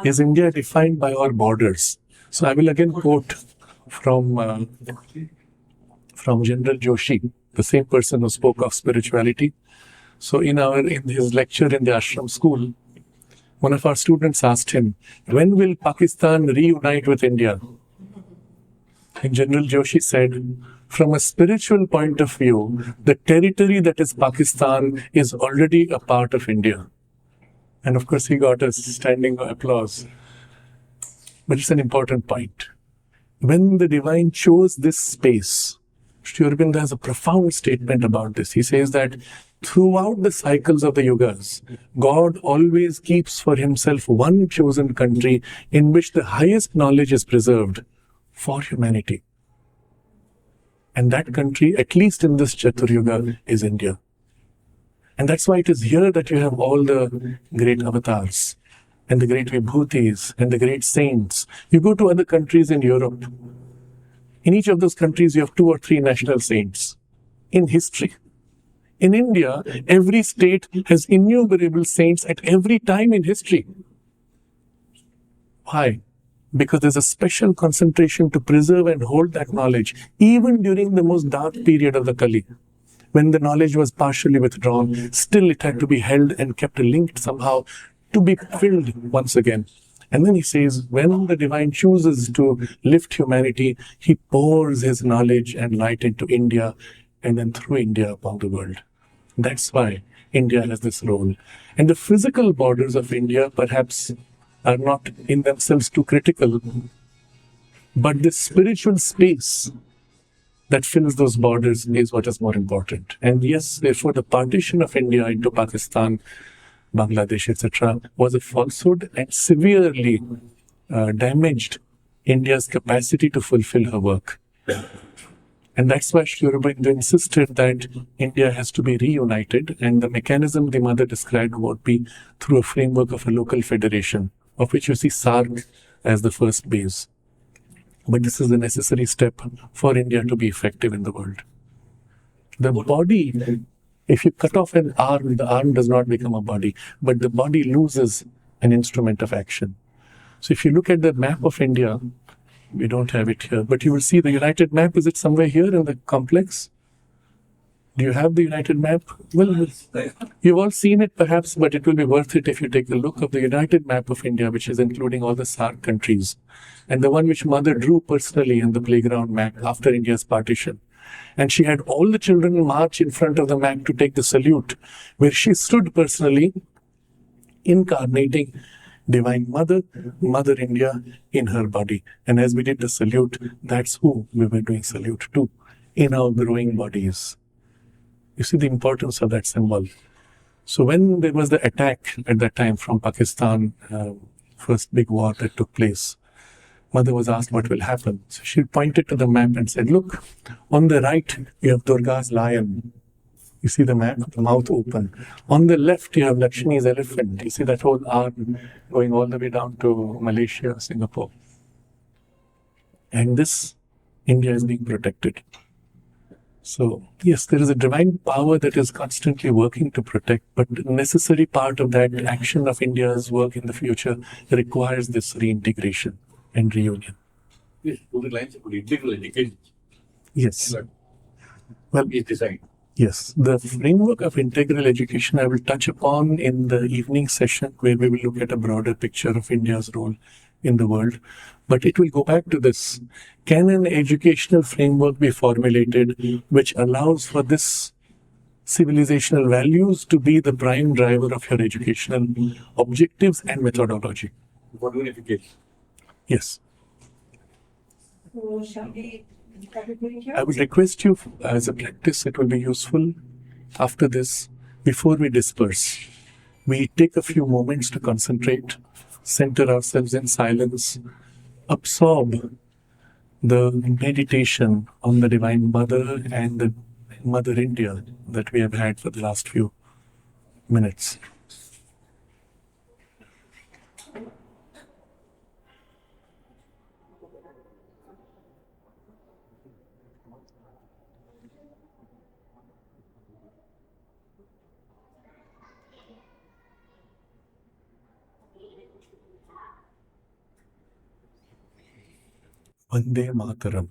Is India defined by our borders? So I will again quote from General Joshi, the same person who spoke of spirituality. So in his lecture in the ashram school, one of our students asked him, when will Pakistan reunite with India? And General Joshi said, from a spiritual point of view, the territory that is Pakistan is already a part of India. And of course, he got a standing applause. But it's an important point. When the divine chose this space, Sri Aurobindo has a profound statement about this. He says that throughout the cycles of the yugas, God always keeps for himself one chosen country in which the highest knowledge is preserved for humanity. And that country, at least in this Chatur Yuga, is India. And that's why it is here that you have all the great avatars and the great vibhutis and the great saints. You go to other countries in Europe. In each of those countries, you have 2 or 3 national saints in history. In India, every state has innumerable saints at every time in history. Why? Because there's a special concentration to preserve and hold that knowledge, even during the most dark period of the Kali. When the knowledge was partially withdrawn, still it had to be held and kept linked somehow to be filled once again. And then he says, when the divine chooses to lift humanity, he pours his knowledge and light into India and then through India upon the world. That's why India has this role. And the physical borders of India perhaps are not in themselves too critical, but the spiritual space that fills those borders is what is more important. And yes, therefore, the partition of India into Pakistan, Bangladesh, etc., was a falsehood and severely damaged India's capacity to fulfill her work. And that's why Sri Aurobindo insisted that India has to be reunited, and the mechanism the mother described would be through a framework of a local federation, of which you see SARC as the first base. But this is a necessary step for India to be effective in the world. The body, if you cut off an arm, the arm does not become a body, but the body loses an instrument of action. So if you look at the map of India, we don't have it here, but you will see the United map. Is it somewhere here in the complex? Do you have the United map? Well, you've all seen it perhaps, but it will be worth it if you take a look of the United map of India, which is including all the SAARC countries, and the one which Mother drew personally in the playground map after India's partition. And she had all the children march in front of the map to take the salute, where she stood personally, incarnating Divine Mother, Mother India in her body. And as we did the salute, that's who we were doing salute to in our growing bodies. You see the importance of that symbol. So when there was the attack at that time from Pakistan, first big war that took place, Mother was asked what will happen. So she pointed to the map and said, look, on the right you have Durga's lion. You see the map, the mouth open. On the left you have Lakshmi's elephant. You see that whole arm going all the way down to Malaysia, Singapore. And this, India is being protected. So, yes, there is a divine power that is constantly working to protect, but a necessary part of that action of India's work in the future requires this reintegration and reunion. Yes, to the lines of integral education. Yes. Well, is designed. Yes, the framework of integral education I will touch upon in the evening session, where we will look at a broader picture of India's role in the world. But it will go back to this. Can an educational framework be formulated which allows for this civilizational values to be the prime driver of your educational objectives and methodology? For unification. Yes. So shall we start it doing here? I would request you, as a practice, it will be useful after this, before we disperse, we take a few moments to concentrate, center ourselves in silence, absorb the meditation on the Divine Mother and the Mother India that we have had for the last few minutes. Vande Mataram.